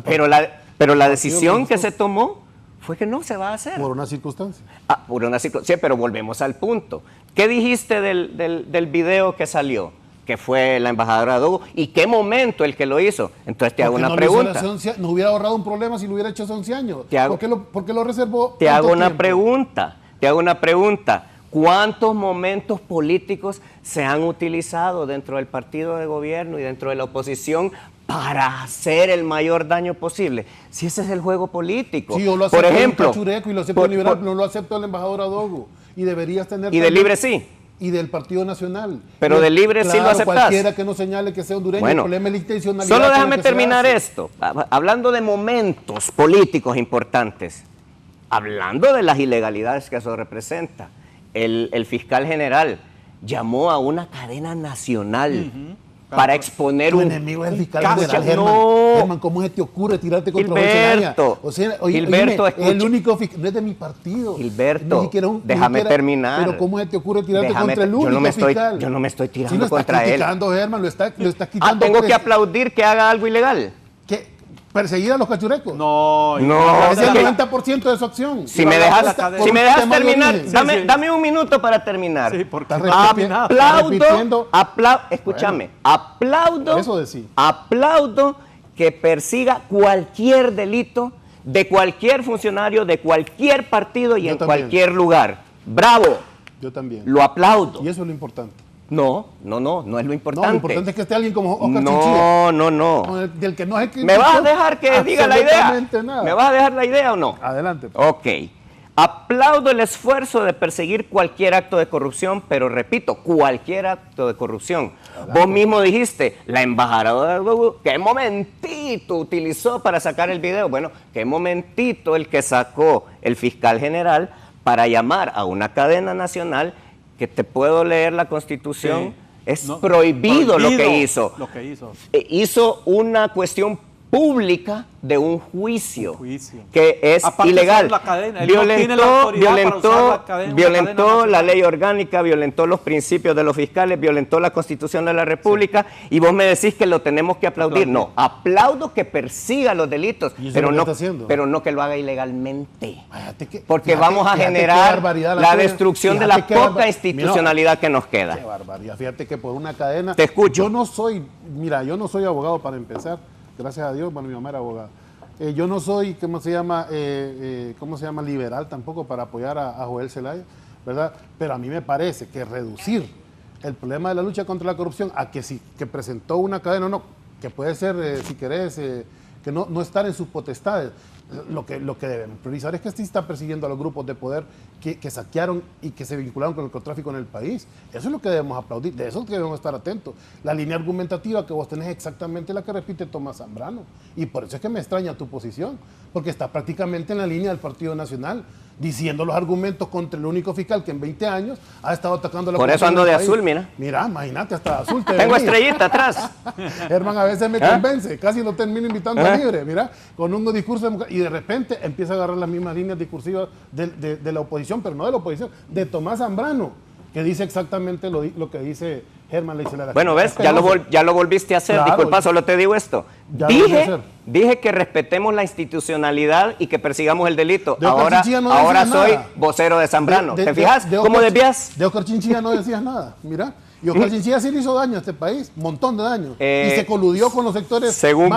pero la decisión que se tomó fue que no se va a hacer. Por una circunstancia. Por una circunstancia, sí, pero volvemos al punto. ¿Qué dijiste del video que salió? Que fue la embajadora Dogo. ¿Y qué momento el que lo hizo? Entonces te hago una pregunta. No hubiera ahorrado un problema si lo hubiera hecho hace 11 años. ¿Por qué lo reservó? Te hago una pregunta. ¿Cuántos momentos políticos se han utilizado dentro del partido de gobierno y dentro de la oposición para hacer el mayor daño posible? Si ese es el juego político. Sí, yo lo acepto, por ejemplo, Chureco, y lo acepto liberal, no lo acepto el embajador Adogo. Y deberías tener. Y del Libre sí. Y del Partido Nacional. Pero del Libre sí lo aceptás. Cualquiera que no señale que sea hondureño, bueno, el problema es la intencionalidad. Solo déjame terminar esto. Hablando de momentos políticos importantes, hablando de las ilegalidades que eso representa, el fiscal general llamó a una cadena nacional para exponer un enemigo es el fiscal general, Germán, ¿cómo se te ocurre tirarte contra Gilberto? O sea, oye, Gilberto, es el único fiscal, no es de mi partido. Gilberto, déjame terminar. Pero ¿cómo se te ocurre tirarte contra el único fiscal? Yo no me estoy tirando contra él. Germán, lo está quitando. ¿Tengo que aplaudir que haga algo ilegal? ¿Qué? ¿Perseguir a los cachurecos? No. Es el 90% de su acción. Si me dejas terminar, dame un minuto para terminar. Sí, porque escúchame, aplaudo que persiga cualquier delito de cualquier funcionario, de cualquier partido y en cualquier lugar. ¡Bravo! Yo también. Lo aplaudo. Y eso es lo importante. No es lo importante. No, lo importante es que esté alguien como Oscar Chinchilla. No. Del que no es que ¿Me vas a dejar que diga la idea? Nada. ¿Me vas a dejar la idea o no? Adelante. Ok. Aplaudo el esfuerzo de perseguir cualquier acto de corrupción, pero repito, cualquier acto de corrupción. Adelante. Vos mismo dijiste, la embajadora de Google, ¿qué momentito utilizó para sacar el video? Bueno, ¿qué momentito el que sacó el fiscal general para llamar a una cadena nacional? Que te puedo leer la Constitución, es prohibido lo que hizo. Lo que hizo. Hizo una cuestión pública de un juicio que es ilegal. Violentó la ley orgánica, violentó los principios de los fiscales, violentó la Constitución de la República, y vos me decís que lo tenemos que aplaudir. No, aplaudo que persiga los delitos, pero no que lo haga ilegalmente. Porque vamos a generar la destrucción de la poca institucionalidad que nos queda. Qué barbaridad. Fíjate que por una cadena... Te escucho. Yo no soy abogado para empezar. Gracias a Dios, bueno, mi mamá era abogada. Yo no soy, ¿cómo se llama liberal tampoco para apoyar a Joel Zelaya, ¿verdad? Pero a mí me parece que reducir el problema de la lucha contra la corrupción a que presentó una cadena, no, que puede ser, si querés, que no estar en sus potestades. Lo que debemos priorizar es que sí está persiguiendo a los grupos de poder que saquearon y que se vincularon con el narcotráfico en el país. Eso es lo que debemos aplaudir, de eso es que debemos estar atentos. La línea argumentativa que vos tenés es exactamente la que repite Tomás Zambrano, y por eso es que me extraña tu posición, porque está prácticamente en la línea del Partido Nacional, diciendo los argumentos contra el único fiscal que en 20 años ha estado atacando la... Por eso ando de azul, mira. Mira, imagínate, hasta azul te tengo estrellita atrás. Herman a veces me convence, casi lo termino invitando a Libre, mira, con unos discursos y de repente empieza a agarrar las mismas líneas discursivas de la oposición, pero no de la oposición, de Tomás Zambrano, que dice exactamente lo que dice Germán Leicelara. Bueno, ves, ya lo volviste a hacer. Claro, disculpa, solo te digo esto. Dije que respetemos la institucionalidad y que persigamos el delito. Ahora soy vocero de Zambrano. ¿Te fijas cómo desvías? De Oscar Chinchilla no decías nada, mira. Y Oscar Chinchilla sí le hizo daño a este país, un montón de daño. Y se coludió con los sectores según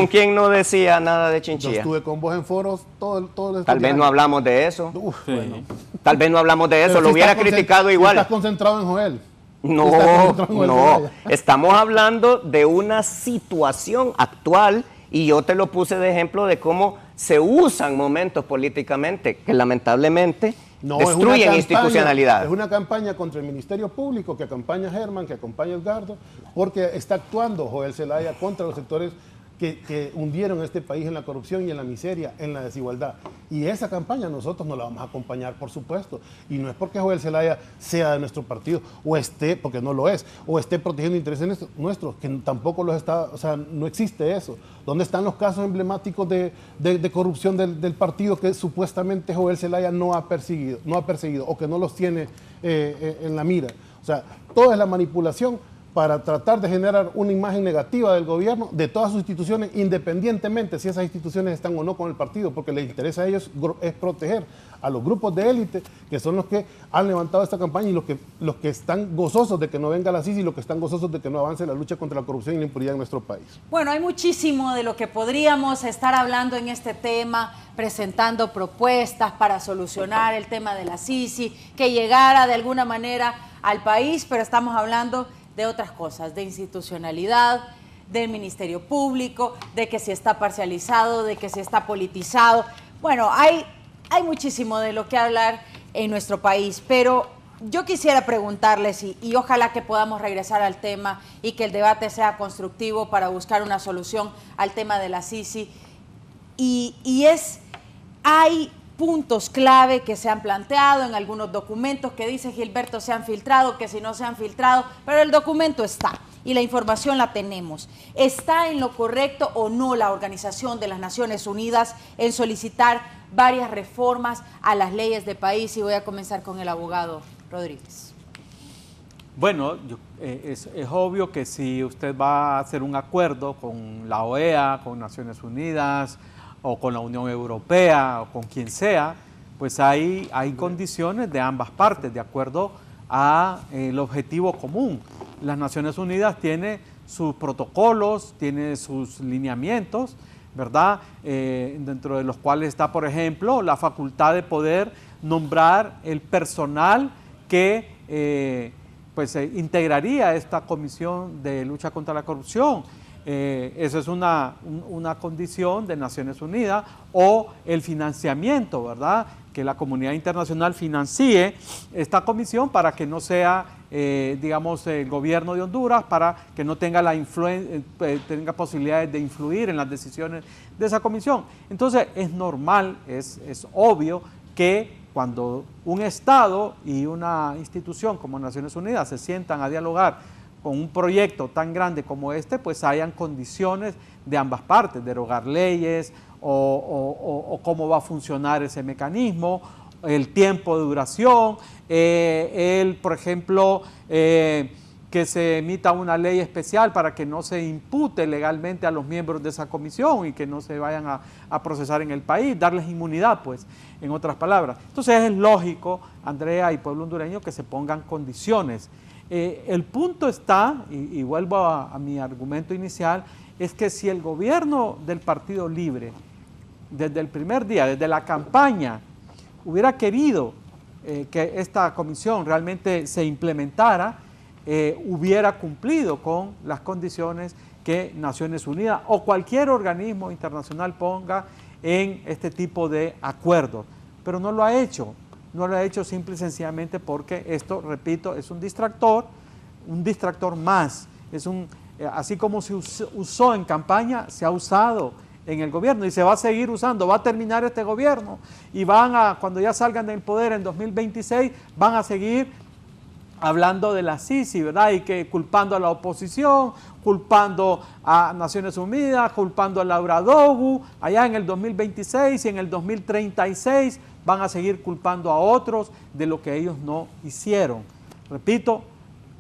quién no decía nada de Chinchilla. Yo estuve con vos en foros todo Tal vez no hablamos de eso. Bueno. Tal vez no hablamos de eso, lo hubiera criticado igual. ¿Estás concentrado en Joel? No. Estamos hablando de una situación actual, y yo te lo puse de ejemplo de cómo se usan momentos políticamente que lamentablemente destruyen institucionalidad. Es una campaña contra el Ministerio Público que acompaña a Germán, que acompaña a Edgardo, porque está actuando Joel Zelaya contra los sectores que hundieron a este país en la corrupción y en la miseria, en la desigualdad. Y esa campaña nosotros no la vamos a acompañar, por supuesto. Y no es porque Joel Zelaya sea de nuestro partido, o esté, porque no lo es, o esté protegiendo intereses nuestros, que tampoco los está, o sea, no existe eso. ¿Dónde están los casos emblemáticos de corrupción del partido que supuestamente Joel Zelaya no ha perseguido, o que no los tiene en la mira? O sea, toda es la manipulación para tratar de generar una imagen negativa del gobierno, de todas sus instituciones, independientemente si esas instituciones están o no con el partido, porque les interesa a ellos es proteger a los grupos de élite, que son los que han levantado esta campaña, y los que están gozosos de que no venga la CICI, y los que están gozosos de que no avance la lucha contra la corrupción y la impunidad en nuestro país. Bueno, hay muchísimo de lo que podríamos estar hablando en este tema, presentando propuestas para solucionar el tema de la CICI, que llegara de alguna manera al país, pero estamos hablando de otras cosas, de institucionalidad, del Ministerio Público, de que si está parcializado, de que si está politizado. Bueno, hay muchísimo de lo que hablar en nuestro país, pero yo quisiera preguntarles, y ojalá que podamos regresar al tema y que el debate sea constructivo para buscar una solución al tema de la CICI, hay puntos clave que se han planteado en algunos documentos que dice Gilberto se han filtrado, que si no se han filtrado, pero el documento está y la información la tenemos. ¿Está en lo correcto o no la Organización de las Naciones Unidas en solicitar varias reformas a las leyes del país? Y voy a comenzar con el abogado Rodríguez. Bueno, es obvio que si usted va a hacer un acuerdo con la OEA, con Naciones Unidas, o con la Unión Europea, o con quien sea, pues hay condiciones de ambas partes, de acuerdo al objetivo común. Las Naciones Unidas tiene sus protocolos, tiene sus lineamientos, ¿verdad? Dentro de los cuales está, por ejemplo, la facultad de poder nombrar el personal que integraría esta comisión de lucha contra la corrupción. Eso es una condición de Naciones Unidas, o el financiamiento, ¿verdad? Que la comunidad internacional financie esta comisión para que no sea, digamos, el gobierno de Honduras, para que no tenga tenga posibilidades de influir en las decisiones de esa comisión. Entonces, es normal, es obvio que cuando un Estado y una institución como Naciones Unidas se sientan a dialogar con un proyecto tan grande como este, pues hayan condiciones de ambas partes, derogar leyes o cómo va a funcionar ese mecanismo, el tiempo de duración, por ejemplo, que se emita una ley especial para que no se impute legalmente a los miembros de esa comisión y que no se vayan a procesar en el país, darles inmunidad, pues, en otras palabras. Entonces es lógico, Andrea y pueblo hondureño, que se pongan condiciones. El punto está, y vuelvo a mi argumento inicial, es que si el gobierno del Partido Libre, desde el primer día, desde la campaña, hubiera querido que esta comisión realmente se implementara, hubiera cumplido con las condiciones que Naciones Unidas o cualquier organismo internacional ponga en este tipo de acuerdos. Pero no lo ha hecho. No lo ha hecho simple y sencillamente porque esto, repito, es un distractor más. Así como se usó en campaña, se ha usado en el gobierno y se va a seguir usando. Va a terminar este gobierno y cuando ya salgan del poder en 2026, van a seguir hablando de la Sisi, ¿verdad? Y que culpando a la oposición, culpando a Naciones Unidas, culpando a Laura Dogu, allá en el 2026 y en el 2036 van a seguir culpando a otros de lo que ellos no hicieron. Repito,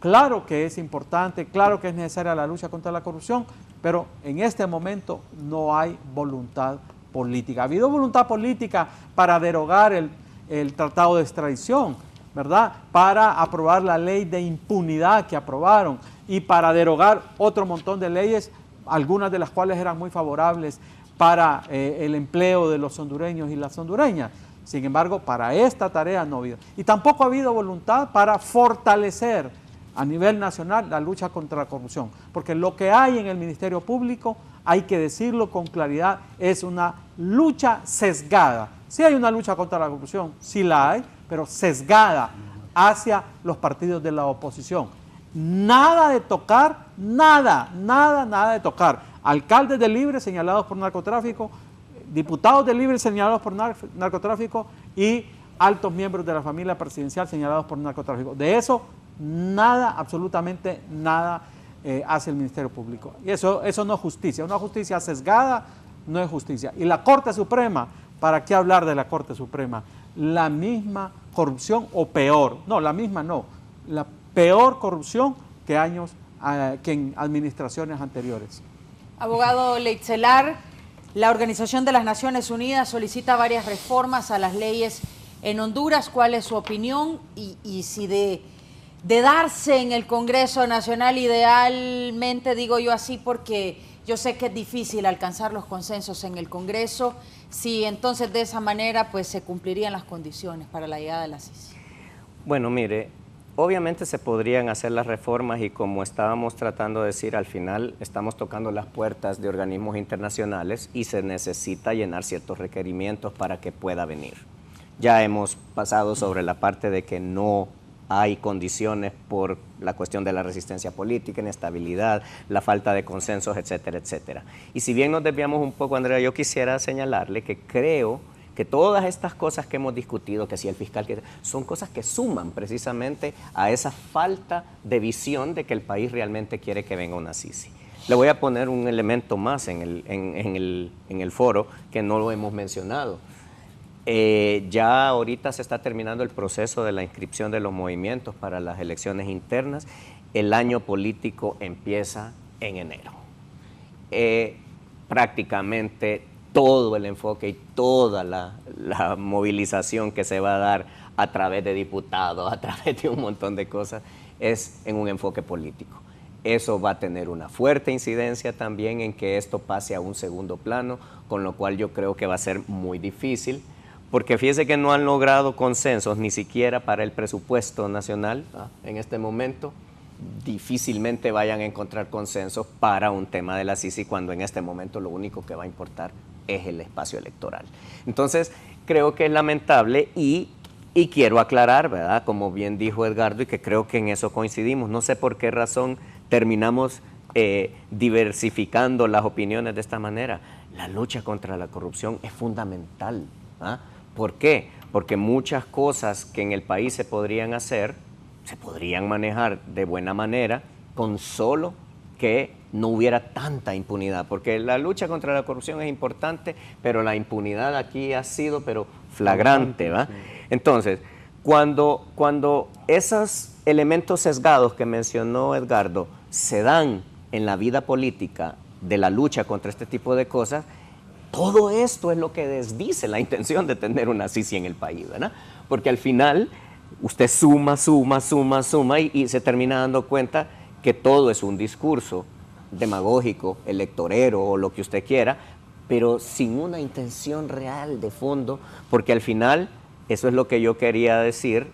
claro que es importante, claro que es necesaria la lucha contra la corrupción, pero en este momento no hay voluntad política. Ha habido voluntad política para derogar el tratado de extradición, ¿verdad? Para aprobar la ley de impunidad que aprobaron y para derogar otro montón de leyes, algunas de las cuales eran muy favorables para el empleo de los hondureños y las hondureñas. Sin embargo, para esta tarea no ha habido. Y tampoco ha habido voluntad para fortalecer a nivel nacional la lucha contra la corrupción, porque lo que hay en el Ministerio Público, hay que decirlo con claridad, es una lucha sesgada. Sí hay una lucha contra la corrupción, sí la hay, pero sesgada hacia los partidos de la oposición. Nada de tocar, nada de tocar. Alcaldes de Libre señalados por narcotráfico, diputados de Libre señalados por narcotráfico y altos miembros de la familia presidencial señalados por narcotráfico. De eso, nada, absolutamente nada hace el Ministerio Público. Y eso no es justicia. Una justicia sesgada no es justicia. Y la Corte Suprema, ¿para qué hablar de la Corte Suprema? La misma corrupción o peor. No, la misma no. La peor corrupción que en administraciones anteriores. Abogado Leitzelar, la Organización de las Naciones Unidas solicita varias reformas a las leyes en Honduras. ¿Cuál es su opinión? Y si de darse en el Congreso Nacional, idealmente, digo yo así porque yo sé que es difícil alcanzar los consensos en el Congreso, si entonces de esa manera pues se cumplirían las condiciones para la llegada de la Sisi. Bueno, mire, obviamente se podrían hacer las reformas y como estábamos tratando de decir, al final estamos tocando las puertas de organismos internacionales y se necesita llenar ciertos requerimientos para que pueda venir. Ya hemos pasado sobre la parte de que no hay condiciones por la cuestión de la resistencia política, inestabilidad, la falta de consensos, etcétera, etcétera. Y si bien nos desviamos un poco, Andrea, yo quisiera señalarle que creo que todas estas cosas que hemos discutido, que si el fiscal, son cosas que suman precisamente a esa falta de visión de que el país realmente quiere que venga una Sisi. Le voy a poner un elemento más en el foro que no lo hemos mencionado. Ya ahorita se está terminando el proceso de la inscripción de los movimientos para las elecciones internas. El año político empieza en enero. Prácticamente todo el enfoque y toda la movilización que se va a dar a través de diputados, a través de un montón de cosas, es en un enfoque político. Eso va a tener una fuerte incidencia también en que esto pase a un segundo plano, con lo cual yo creo que va a ser muy difícil, porque fíjese que no han logrado consensos ni siquiera para el presupuesto nacional en este momento. Difícilmente vayan a encontrar consensos para un tema de la Sisi cuando en este momento lo único que va a importar es el espacio electoral. Entonces, creo que es lamentable y quiero aclarar, ¿verdad? Como bien dijo Edgardo, y que creo que en eso coincidimos. No sé por qué razón terminamos diversificando las opiniones de esta manera. La lucha contra la corrupción es fundamental. ¿Por qué? Porque muchas cosas que en el país se podrían hacer, se podrían manejar de buena manera con solo que no hubiera tanta impunidad, porque la lucha contra la corrupción es importante, pero la impunidad aquí ha sido flagrante, ¿va? Entonces, cuando esos elementos sesgados que mencionó Edgardo se dan en la vida política de la lucha contra este tipo de cosas, todo esto es lo que desdice la intención de tener una CICI en el país, ¿verdad? Porque al final usted suma y se termina dando cuenta que todo es un discurso demagógico, electorero o lo que usted quiera, pero sin una intención real de fondo, porque al final, eso es lo que yo quería decir,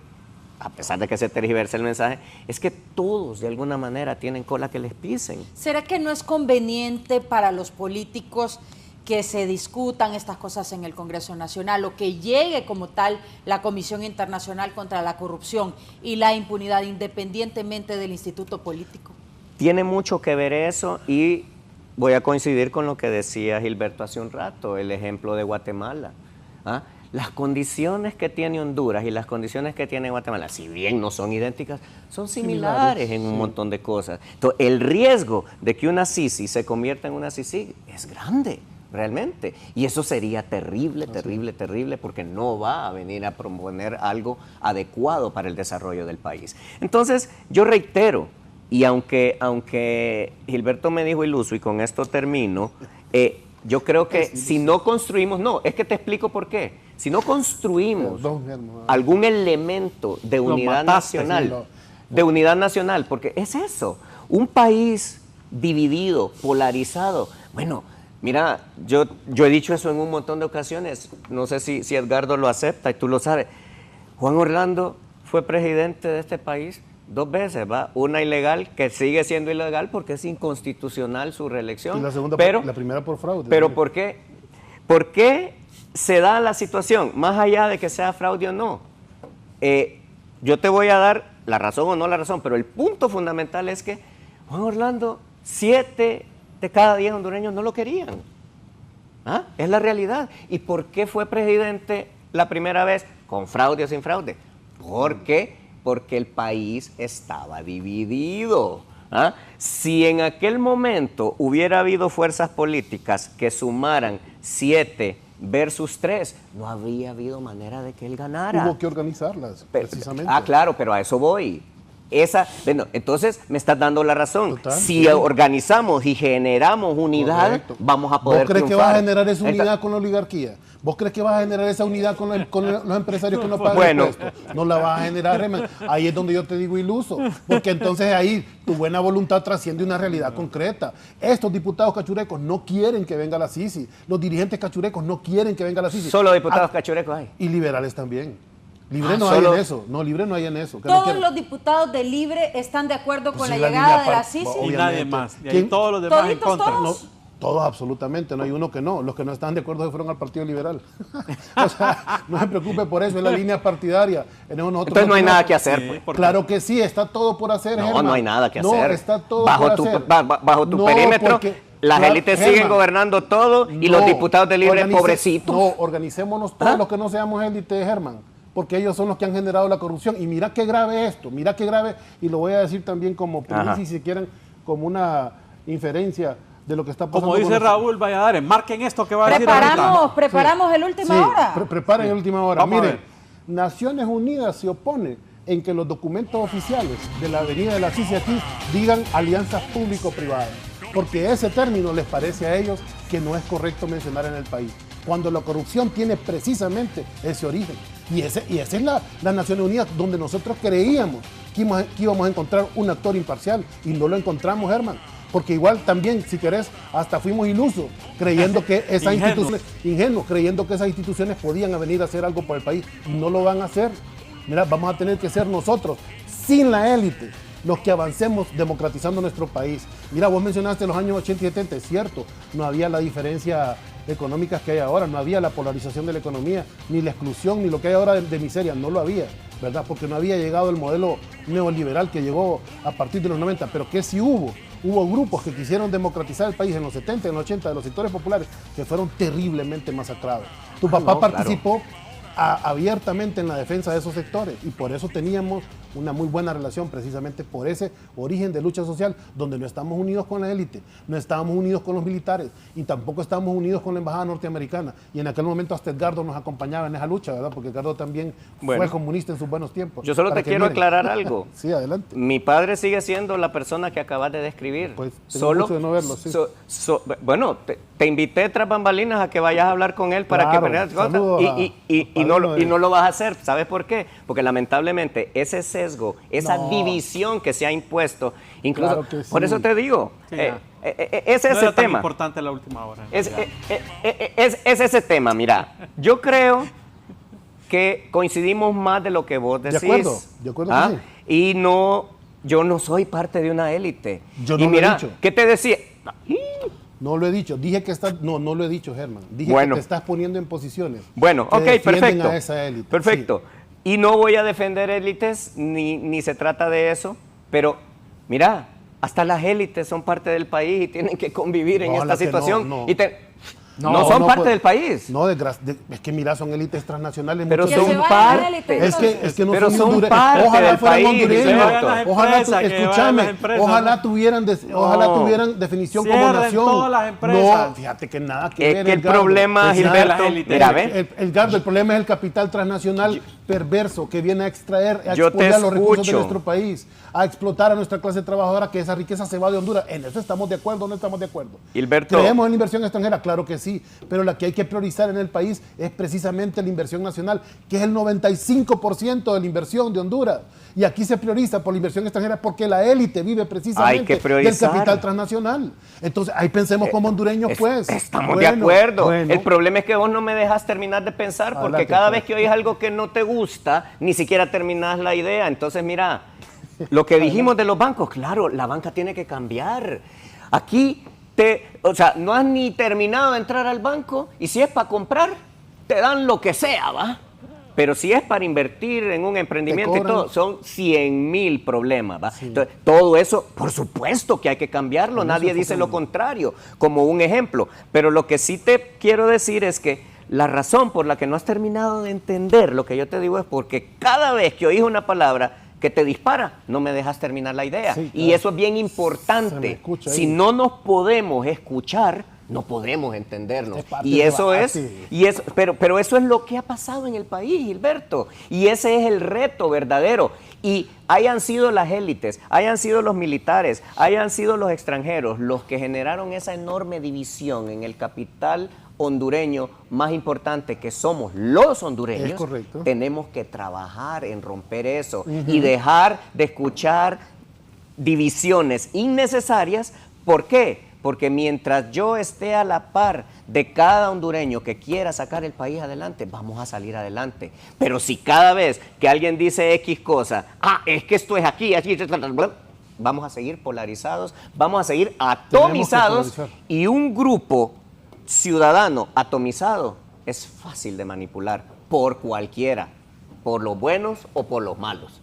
a pesar de que se tergiverse el mensaje, es que todos de alguna manera tienen cola que les pisen. ¿Será que no es conveniente para los políticos que se discutan estas cosas en el Congreso Nacional o que llegue como tal la Comisión Internacional contra la Corrupción y la Impunidad independientemente del instituto político? Tiene mucho que ver eso y voy a coincidir con lo que decía Gilberto hace un rato, el ejemplo de Guatemala. ¿Ah? Las condiciones que tiene Honduras y las condiciones que tiene Guatemala, si bien no son idénticas, son similares en un montón de cosas. Entonces, el riesgo de que una CICI se convierta en una CICI es grande, realmente. Y eso sería terrible, terrible, porque no va a venir a proponer algo adecuado para el desarrollo del país. Entonces, yo reitero, y aunque Gilberto me dijo iluso, y con esto termino, yo creo que si no construimos, no, es que te explico por qué. Si no construimos algún elemento de unidad nacional, porque es eso, un país dividido, polarizado, bueno, mira, yo he dicho eso en un montón de ocasiones, no sé si Edgardo lo acepta y tú lo sabes. Juan Orlando fue presidente de este país 2 veces, ¿va? Una ilegal, que sigue siendo ilegal porque es inconstitucional su reelección. Y la segunda, la primera por fraude. Pero ¿por qué? ¿Por qué se da la situación? Más allá de que sea fraude o no. Yo te voy a dar la razón o no la razón, pero el punto fundamental es que Juan Orlando, 7 de cada 10 hondureños no lo querían. ¿Ah? Es la realidad. ¿Y por qué fue presidente la primera vez? ¿Con fraude o sin fraude? Porque el país estaba dividido. ¿Ah? Si en aquel momento hubiera habido fuerzas políticas que sumaran 7 versus 3, no habría habido manera de que él ganara. Hubo que organizarlas, precisamente. Claro, pero a eso voy. Bueno, entonces me estás dando la razón. Total, si organizamos y generamos unidad, correcto, vamos a poder ¿Vos crees triunfar? Que vas a generar esa unidad con la oligarquía? ¿Vos crees que vas a generar esa unidad con los empresarios que no pagan impuestos? No la vas a generar, Herman. Ahí es donde yo te digo iluso, porque entonces ahí tu buena voluntad trasciende una realidad concreta. Estos diputados cachurecos no quieren que venga la CICI, los dirigentes cachurecos no quieren que venga la CICI. Solo diputados cachurecos hay. Y liberales también. Libre no hay en eso, libre no hay en eso. ¿Todos los diputados de Libre están de acuerdo con la llegada de la CICI? Y nadie más, y ahí todos los demás en contra. Todos absolutamente, no hay uno que no. Los que no están de acuerdo se fueron al Partido Liberal. O sea, no se preocupe por eso, es la línea partidaria. Entonces no hay nada que hacer. Pues. Claro que sí, está todo por hacer, No, no hay nada que hacer. No, está todo por hacer. Bajo tu perímetro, las élites siguen gobernando todo y los diputados de Libre, pobrecitos. No, organicémonos todos los que no seamos élites, Germán, porque ellos son los que han generado la corrupción. Y mira qué grave esto, mira qué grave, y lo voy a decir también como si quieren, como una inferencia de lo que está pasando. Como dice Raúl Valladares, marquen esto que va a decir ahorita. Preparamos el última hora. Preparen el última hora. Miren, Naciones Unidas se opone en que los documentos oficiales de la avenida de la CICI aquí digan alianzas público-privadas, porque ese término les parece a ellos que no es correcto mencionar en el país, cuando la corrupción tiene precisamente ese origen. Y esa es la Naciones Unidas, donde nosotros creíamos que íbamos a encontrar un actor imparcial, y no lo encontramos, Germán. Porque igual también, si querés, hasta fuimos ilusos, creyendo que esas instituciones podían venir a hacer algo por el país, y no lo van a hacer. Mira, vamos a tener que ser nosotros, sin la élite, los que avancemos democratizando nuestro país. Mira, vos mencionaste los años 80 y 70, es cierto, no había la diferencia económica que hay ahora, no había la polarización de la economía, ni la exclusión, ni lo que hay ahora de miseria, no lo había, ¿verdad? Porque no había llegado el modelo neoliberal que llegó a partir de los 90, pero que sí hubo grupos que quisieron democratizar el país en los 70, en los 80, de los sectores populares, que fueron terriblemente masacrados. Tu papá participó abiertamente en la defensa de esos sectores, y por eso teníamos una muy buena relación precisamente por ese origen de lucha social, donde no estamos unidos con la élite, no estábamos unidos con los militares y tampoco estábamos unidos con la embajada norteamericana. Y en aquel momento hasta Edgardo nos acompañaba en esa lucha, ¿verdad? Porque Edgardo también fue comunista en sus buenos tiempos. Yo solo te quiero aclarar algo. Sí, adelante. Mi padre sigue siendo la persona que acabas de describir. Pues tengo mucho de no verlo, sí. Bueno, te invité tras bambalinas a que vayas a hablar con él para que veas cosas y no lo vas a hacer. ¿Sabes por qué? Porque lamentablemente ese sesgo, esa división que se ha impuesto, incluso por eso te digo, es ese no tema. Es importante la última hora. Es ese tema, mira. Yo creo que coincidimos más de lo que vos decís. De acuerdo que sí. Y yo no soy parte de una élite. Yo no lo he dicho. ¿Qué te decía? No lo he dicho, dije que estás, no lo he dicho, Germán. Dije que te estás poniendo en posiciones. Bueno, ok, perfecto. A esa élite. Perfecto. Sí. Y no voy a defender élites, ni se trata de eso, pero mira, hasta las élites son parte del país y tienen que convivir en esta situación. No son parte del país. No, es que mira, son élites transnacionales. Pero son parte. Es que no pero son parte ojalá del fueran país. hondureños. Escúchame, ojalá tuvieran definición como nación. Todas las empresas. No, fíjate que nada que ver. Que el problema, Gilberto, el problema es el capital transnacional perverso que viene a extraer, a expoliar los recursos de nuestro país, a explotar a nuestra clase trabajadora, que esa riqueza se va de Honduras. En eso estamos de acuerdo o no estamos de acuerdo. Gilberto. ¿Creemos en la inversión extranjera? Claro que sí, pero la que hay que priorizar en el país es precisamente la inversión nacional, que es el 95% de la inversión de Honduras. Y aquí se prioriza por la inversión extranjera porque la élite vive precisamente del capital transnacional. Entonces, ahí pensemos como hondureños, pues. Estamos de acuerdo. El problema es que vos no me dejas terminar de pensar, porque cada vez que oís algo que no te gusta, ni siquiera terminás la idea. Entonces, mira, lo que dijimos de los bancos, claro, la banca tiene que cambiar. Aquí, no has ni terminado de entrar al banco y si es para comprar, te dan lo que sea, ¿va? Pero si es para invertir en un emprendimiento y todo, son 100,000 problemas, ¿va? Sí. Entonces, todo eso, por supuesto que hay que cambiarlo, nadie dice lo contrario, como un ejemplo. Pero lo que sí te quiero decir es que la razón por la que no has terminado de entender lo que yo te digo es porque cada vez que oís una palabra que te dispara, no me dejas terminar la idea. Sí, claro. Y eso es bien importante. Si no nos podemos escuchar, no podemos entendernos. Y eso pero eso es lo que ha pasado en el país, Gilberto. Y ese es el reto verdadero. Y hayan sido las élites, hayan sido los militares, hayan sido los extranjeros los que generaron esa enorme división en el capital hondureño más importante, que somos los hondureños, tenemos que trabajar en romper eso y dejar de escuchar divisiones innecesarias. ¿Por qué? Porque mientras yo esté a la par de cada hondureño que quiera sacar el país adelante, vamos a salir adelante. Pero si cada vez que alguien dice X cosa, es que esto es aquí, vamos a seguir polarizados, vamos a seguir atomizados, y un grupo ciudadano atomizado es fácil de manipular por cualquiera, por los buenos o por los malos.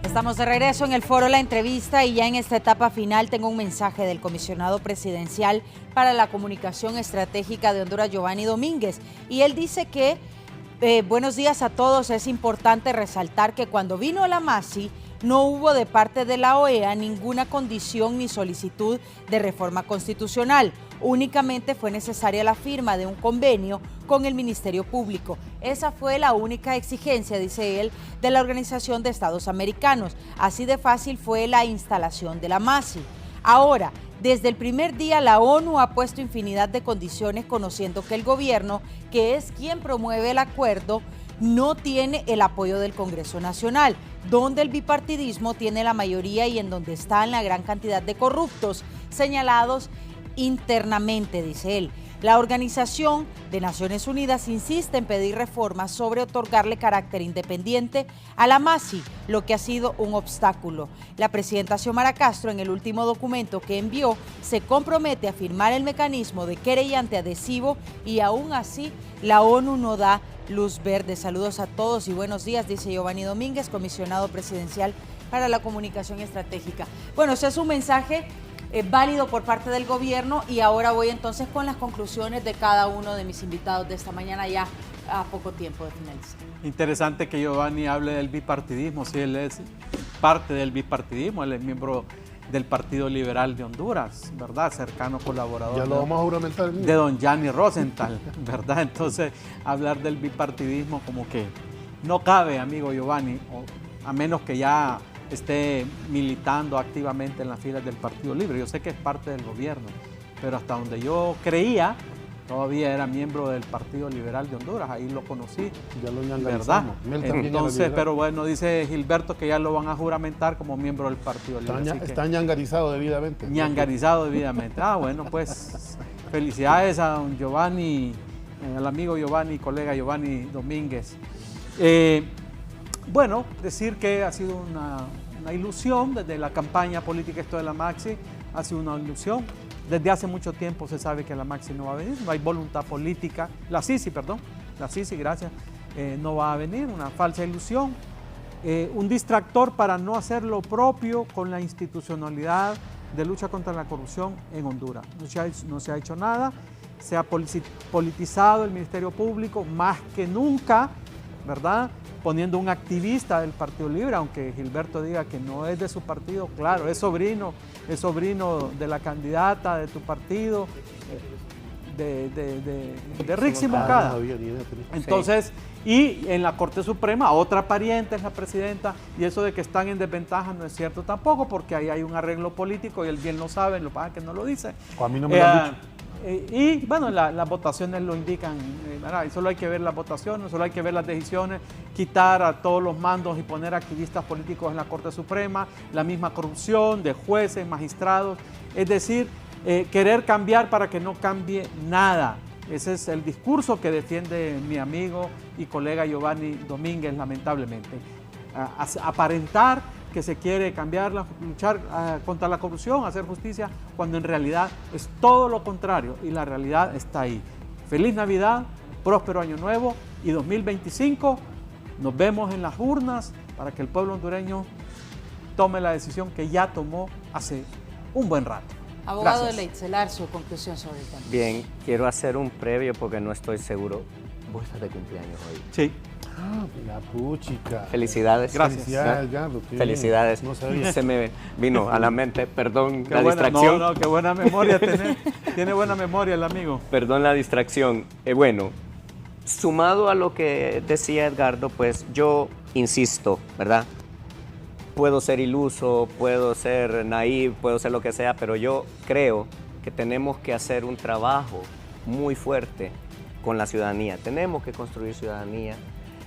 Estamos de regreso en el foro La Entrevista y ya en esta etapa final tengo un mensaje del comisionado presidencial para la comunicación estratégica de Honduras, Giovanni Domínguez, y él dice que buenos días a todos. Es importante resaltar que cuando vino la MASI no hubo de parte de la OEA ninguna condición ni solicitud de reforma constitucional. Únicamente fue necesaria la firma de un convenio con el Ministerio Público. Esa fue la única exigencia, dice él, de la Organización de Estados Americanos. Así de fácil fue la instalación de la MASI. Ahora, desde el primer día la ONU ha puesto infinidad de condiciones, conociendo que el gobierno, que es quien promueve el acuerdo, no tiene el apoyo del Congreso Nacional, donde el bipartidismo tiene la mayoría y en donde están la gran cantidad de corruptos señalados internamente, dice él. La Organización de Naciones Unidas insiste en pedir reformas sobre otorgarle carácter independiente a la MASI, lo que ha sido un obstáculo. La presidenta Xiomara Castro, en el último documento que envió, se compromete a firmar el mecanismo de querellante adhesivo y aún así la ONU no da luz verde. Saludos a todos y buenos días, dice Giovanni Domínguez, comisionado presidencial para la comunicación estratégica. Bueno, ese es un mensaje válido por parte del gobierno. Y ahora voy entonces con las conclusiones de cada uno de mis invitados de esta mañana, ya a poco tiempo de finalizar. Interesante que Giovanni hable del bipartidismo. Sí, él es parte del bipartidismo, él es miembro del Partido Liberal de Honduras, ¿verdad? Cercano colaborador. Ya lo vamos a juramentar. De don Gianni Rosenthal, ¿verdad? Entonces, hablar del bipartidismo como que no cabe, amigo Giovanni, a menos que ya esté militando activamente en las filas del Partido Libre. Yo sé que es parte del gobierno, pero hasta donde yo creía, todavía era miembro del Partido Liberal de Honduras, ahí lo conocí, ya lo ¿verdad? Entonces, pero bueno, dice Gilberto que ya lo van a juramentar como miembro del Partido Libre. Está ñangarizado debidamente. Ñangarizado debidamente. Ah, bueno, pues felicidades a don Giovanni, al amigo Giovanni, colega Giovanni Domínguez. Bueno, decir que ha sido una ilusión desde la campaña política, esto de la Maxi, ha sido una ilusión. Desde hace mucho tiempo se sabe que la Maxi no va a venir, no hay voluntad política, la Sisi, gracias, no va a venir, una falsa ilusión, un distractor para no hacer lo propio con la institucionalidad de lucha contra la corrupción en Honduras. No se ha hecho nada, se ha politizado el Ministerio Público más que nunca, ¿verdad? Poniendo un activista del Partido Libre, aunque Gilberto diga que no es de su partido, claro, es sobrino de la candidata de tu partido, de Rixi Moncada. Entonces, y en la Corte Suprema, otra pariente es la presidenta, y eso de que están en desventaja no es cierto tampoco, porque ahí hay un arreglo político y él bien lo sabe, lo que pasa es que no lo dice. A mí no me lo han dicho. Y bueno, las votaciones lo indican, y solo hay que ver las votaciones, solo hay que ver las decisiones, quitar a todos los mandos y poner activistas políticos en la Corte Suprema, la misma corrupción de jueces, magistrados, es decir, querer cambiar para que no cambie nada. Ese es el discurso que defiende mi amigo y colega Giovanni Domínguez, lamentablemente. Aparentar que se quiere cambiar, luchar contra la corrupción, hacer justicia, cuando en realidad es todo lo contrario y la realidad está ahí. Feliz Navidad, próspero Año Nuevo y 2025 nos vemos en las urnas para que el pueblo hondureño tome la decisión que ya tomó hace un buen rato. Abogado de Leitzelar, su conclusión sobre el tema. Bien, quiero hacer un previo porque no estoy seguro. Vos estás de cumpleaños hoy. Sí. La puchica. Felicidades. Gracias. Felicidades, Gardo. Felicidades. No sabía. Se me vino a la mente, perdón, Qué la buena, distracción. No, qué buena memoria tiene buena memoria el amigo. Perdón la distracción. Bueno, sumado a lo que decía Edgardo, pues yo insisto, ¿verdad? Puedo ser iluso, puedo ser naïf, puedo ser lo que sea, pero yo creo que tenemos que hacer un trabajo muy fuerte con la ciudadanía. Tenemos que construir ciudadanía,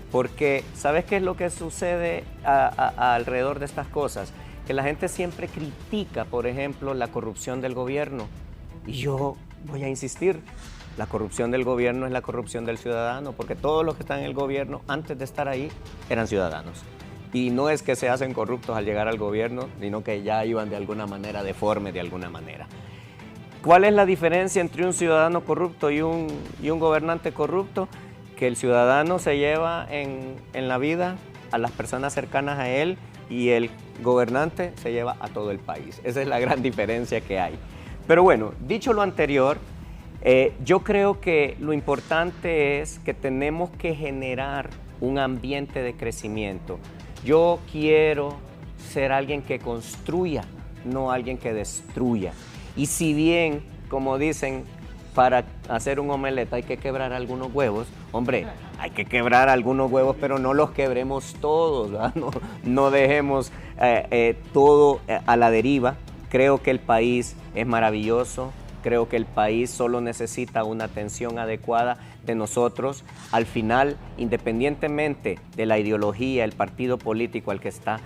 porque ¿sabes qué es lo que sucede alrededor de estas cosas? Que la gente siempre critica, por ejemplo, la corrupción del gobierno. Y yo voy a insistir, la corrupción del gobierno es la corrupción del ciudadano, porque todos los que están en el gobierno, antes de estar ahí, eran ciudadanos. Y no es que se hacen corruptos al llegar al gobierno, sino que ya iban de alguna manera deformes, de alguna manera. ¿Cuál es la diferencia entre un ciudadano corrupto y un gobernante corrupto? Que el ciudadano se lleva en la vida a las personas cercanas a él y el gobernante se lleva a todo el país. Esa es la gran diferencia que hay. Pero bueno, dicho lo anterior, yo creo que lo importante es que tenemos que generar un ambiente de crecimiento. Yo quiero ser alguien que construya, no alguien que destruya. Y si bien, como dicen, para hacer un omelette hay que quebrar algunos huevos, hombre, hay que quebrar algunos huevos, pero no los quebremos todos, ¿verdad? No dejemos todo a la deriva. Creo que el país es maravilloso, creo que el país solo necesita una atención adecuada de nosotros. Al final, independientemente de la ideología, el partido político al que está,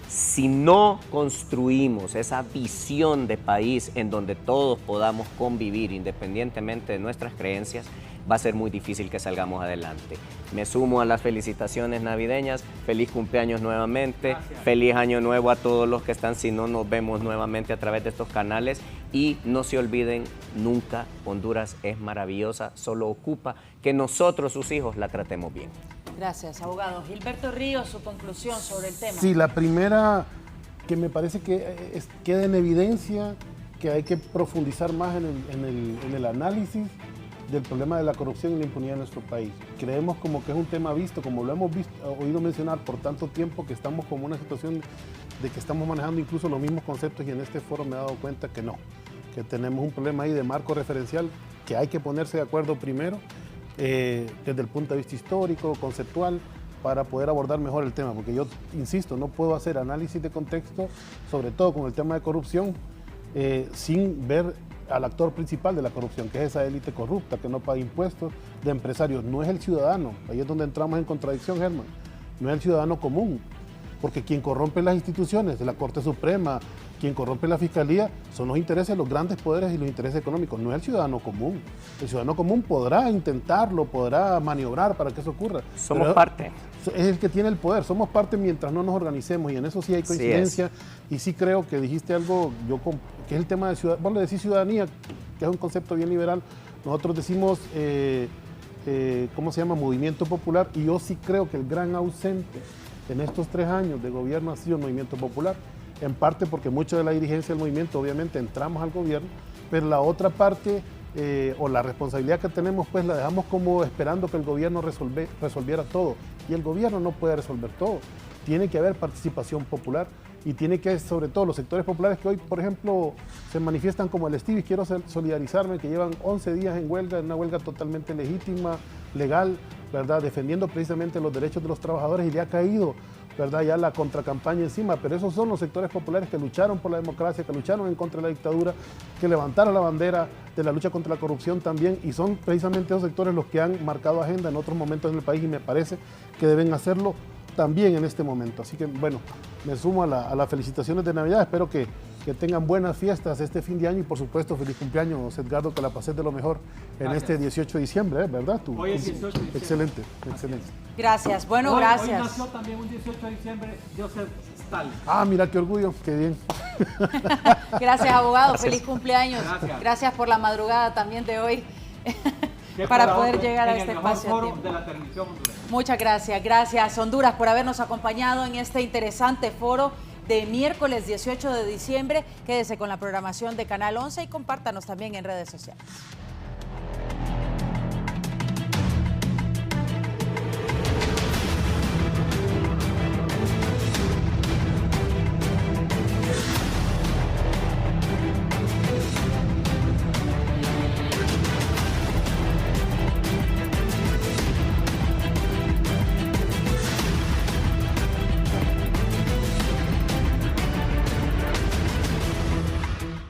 si no construimos esa visión de país en donde todos podamos convivir independientemente de nuestras creencias, va a ser muy difícil que salgamos adelante. Me sumo a las felicitaciones navideñas, feliz cumpleaños nuevamente, gracias. Feliz año nuevo a todos los que están, si no nos vemos nuevamente a través de estos canales, y no se olviden nunca, Honduras es maravillosa, solo ocupa que nosotros, sus hijos, la tratemos bien. Gracias, abogado. Gilberto Ríos, su conclusión sobre el tema. Sí, la primera que me parece que queda en evidencia que hay que profundizar más en el análisis del problema de la corrupción y la impunidad en nuestro país. Creemos como que es un tema visto, como lo hemos oído mencionar por tanto tiempo, que estamos como una situación de que estamos manejando incluso los mismos conceptos, y en este foro me he dado cuenta que no, que tenemos un problema ahí de marco referencial que hay que ponerse de acuerdo primero desde el punto de vista histórico, conceptual, para poder abordar mejor el tema, porque yo insisto, no puedo hacer análisis de contexto, sobre todo con el tema de corrupción, sin ver al actor principal de la corrupción, que es esa élite corrupta que no paga impuestos, de empresarios. No es el ciudadano, ahí es donde entramos en contradicción, Germán, no es el ciudadano común, porque quien corrompe las instituciones de la Corte Suprema, quien corrompe la Fiscalía, son los intereses de los grandes poderes y los intereses económicos, no es el ciudadano común. El ciudadano común podrá intentarlo, podrá maniobrar para que eso ocurra. Somos parte. Es el que tiene el poder, somos parte mientras no nos organicemos, y en eso sí hay coincidencia, y sí creo que dijiste algo, que es el tema de ciudadanía. Vos le decís ciudadanía, que es un concepto bien liberal, nosotros decimos, ¿cómo se llama? Movimiento popular, y yo sí creo que el gran ausente en estos 3 años de gobierno ha sido el movimiento popular, en parte porque mucho de la dirigencia del movimiento, obviamente, entramos al gobierno, pero la otra parte, o la responsabilidad que tenemos, pues la dejamos como esperando que el gobierno resolviera todo, y el gobierno no puede resolver todo. Tiene que haber participación popular, y tiene que, sobre todo, los sectores populares que hoy, por ejemplo, se manifiestan como el Stevie, quiero solidarizarme, que llevan 11 días en huelga, en una huelga totalmente legítima, legal, ¿verdad?, defendiendo precisamente los derechos de los trabajadores, y le ha caído, ¿verdad?, ya la contracampaña encima, pero esos son los sectores populares que lucharon por la democracia, que lucharon en contra de la dictadura, que levantaron la bandera de la lucha contra la corrupción también, y son precisamente esos sectores los que han marcado agenda en otros momentos en el país, y me parece que deben hacerlo también en este momento. Así que, bueno, me sumo a las felicitaciones de Navidad, espero que tengan buenas fiestas este fin de año, y por supuesto feliz cumpleaños, Edgardo, que la pases de lo mejor en este 18 de diciembre, ¿verdad? Hoy es 18 de diciembre. Excelente, excelente. Gracias, bueno, gracias. Hoy nació también un 18 de diciembre Joseph Stalin. Ah, mira qué orgullo, qué bien. Gracias, abogado, Gracias. feliz cumpleaños. Gracias por la madrugada también de hoy. Para poder llegar a este espacio a tiempo. De la televisión hondureña. Muchas gracias. Gracias, Honduras, por habernos acompañado en este interesante foro de miércoles 18 de diciembre. Quédese con la programación de Canal 11 y compártanos también en redes sociales.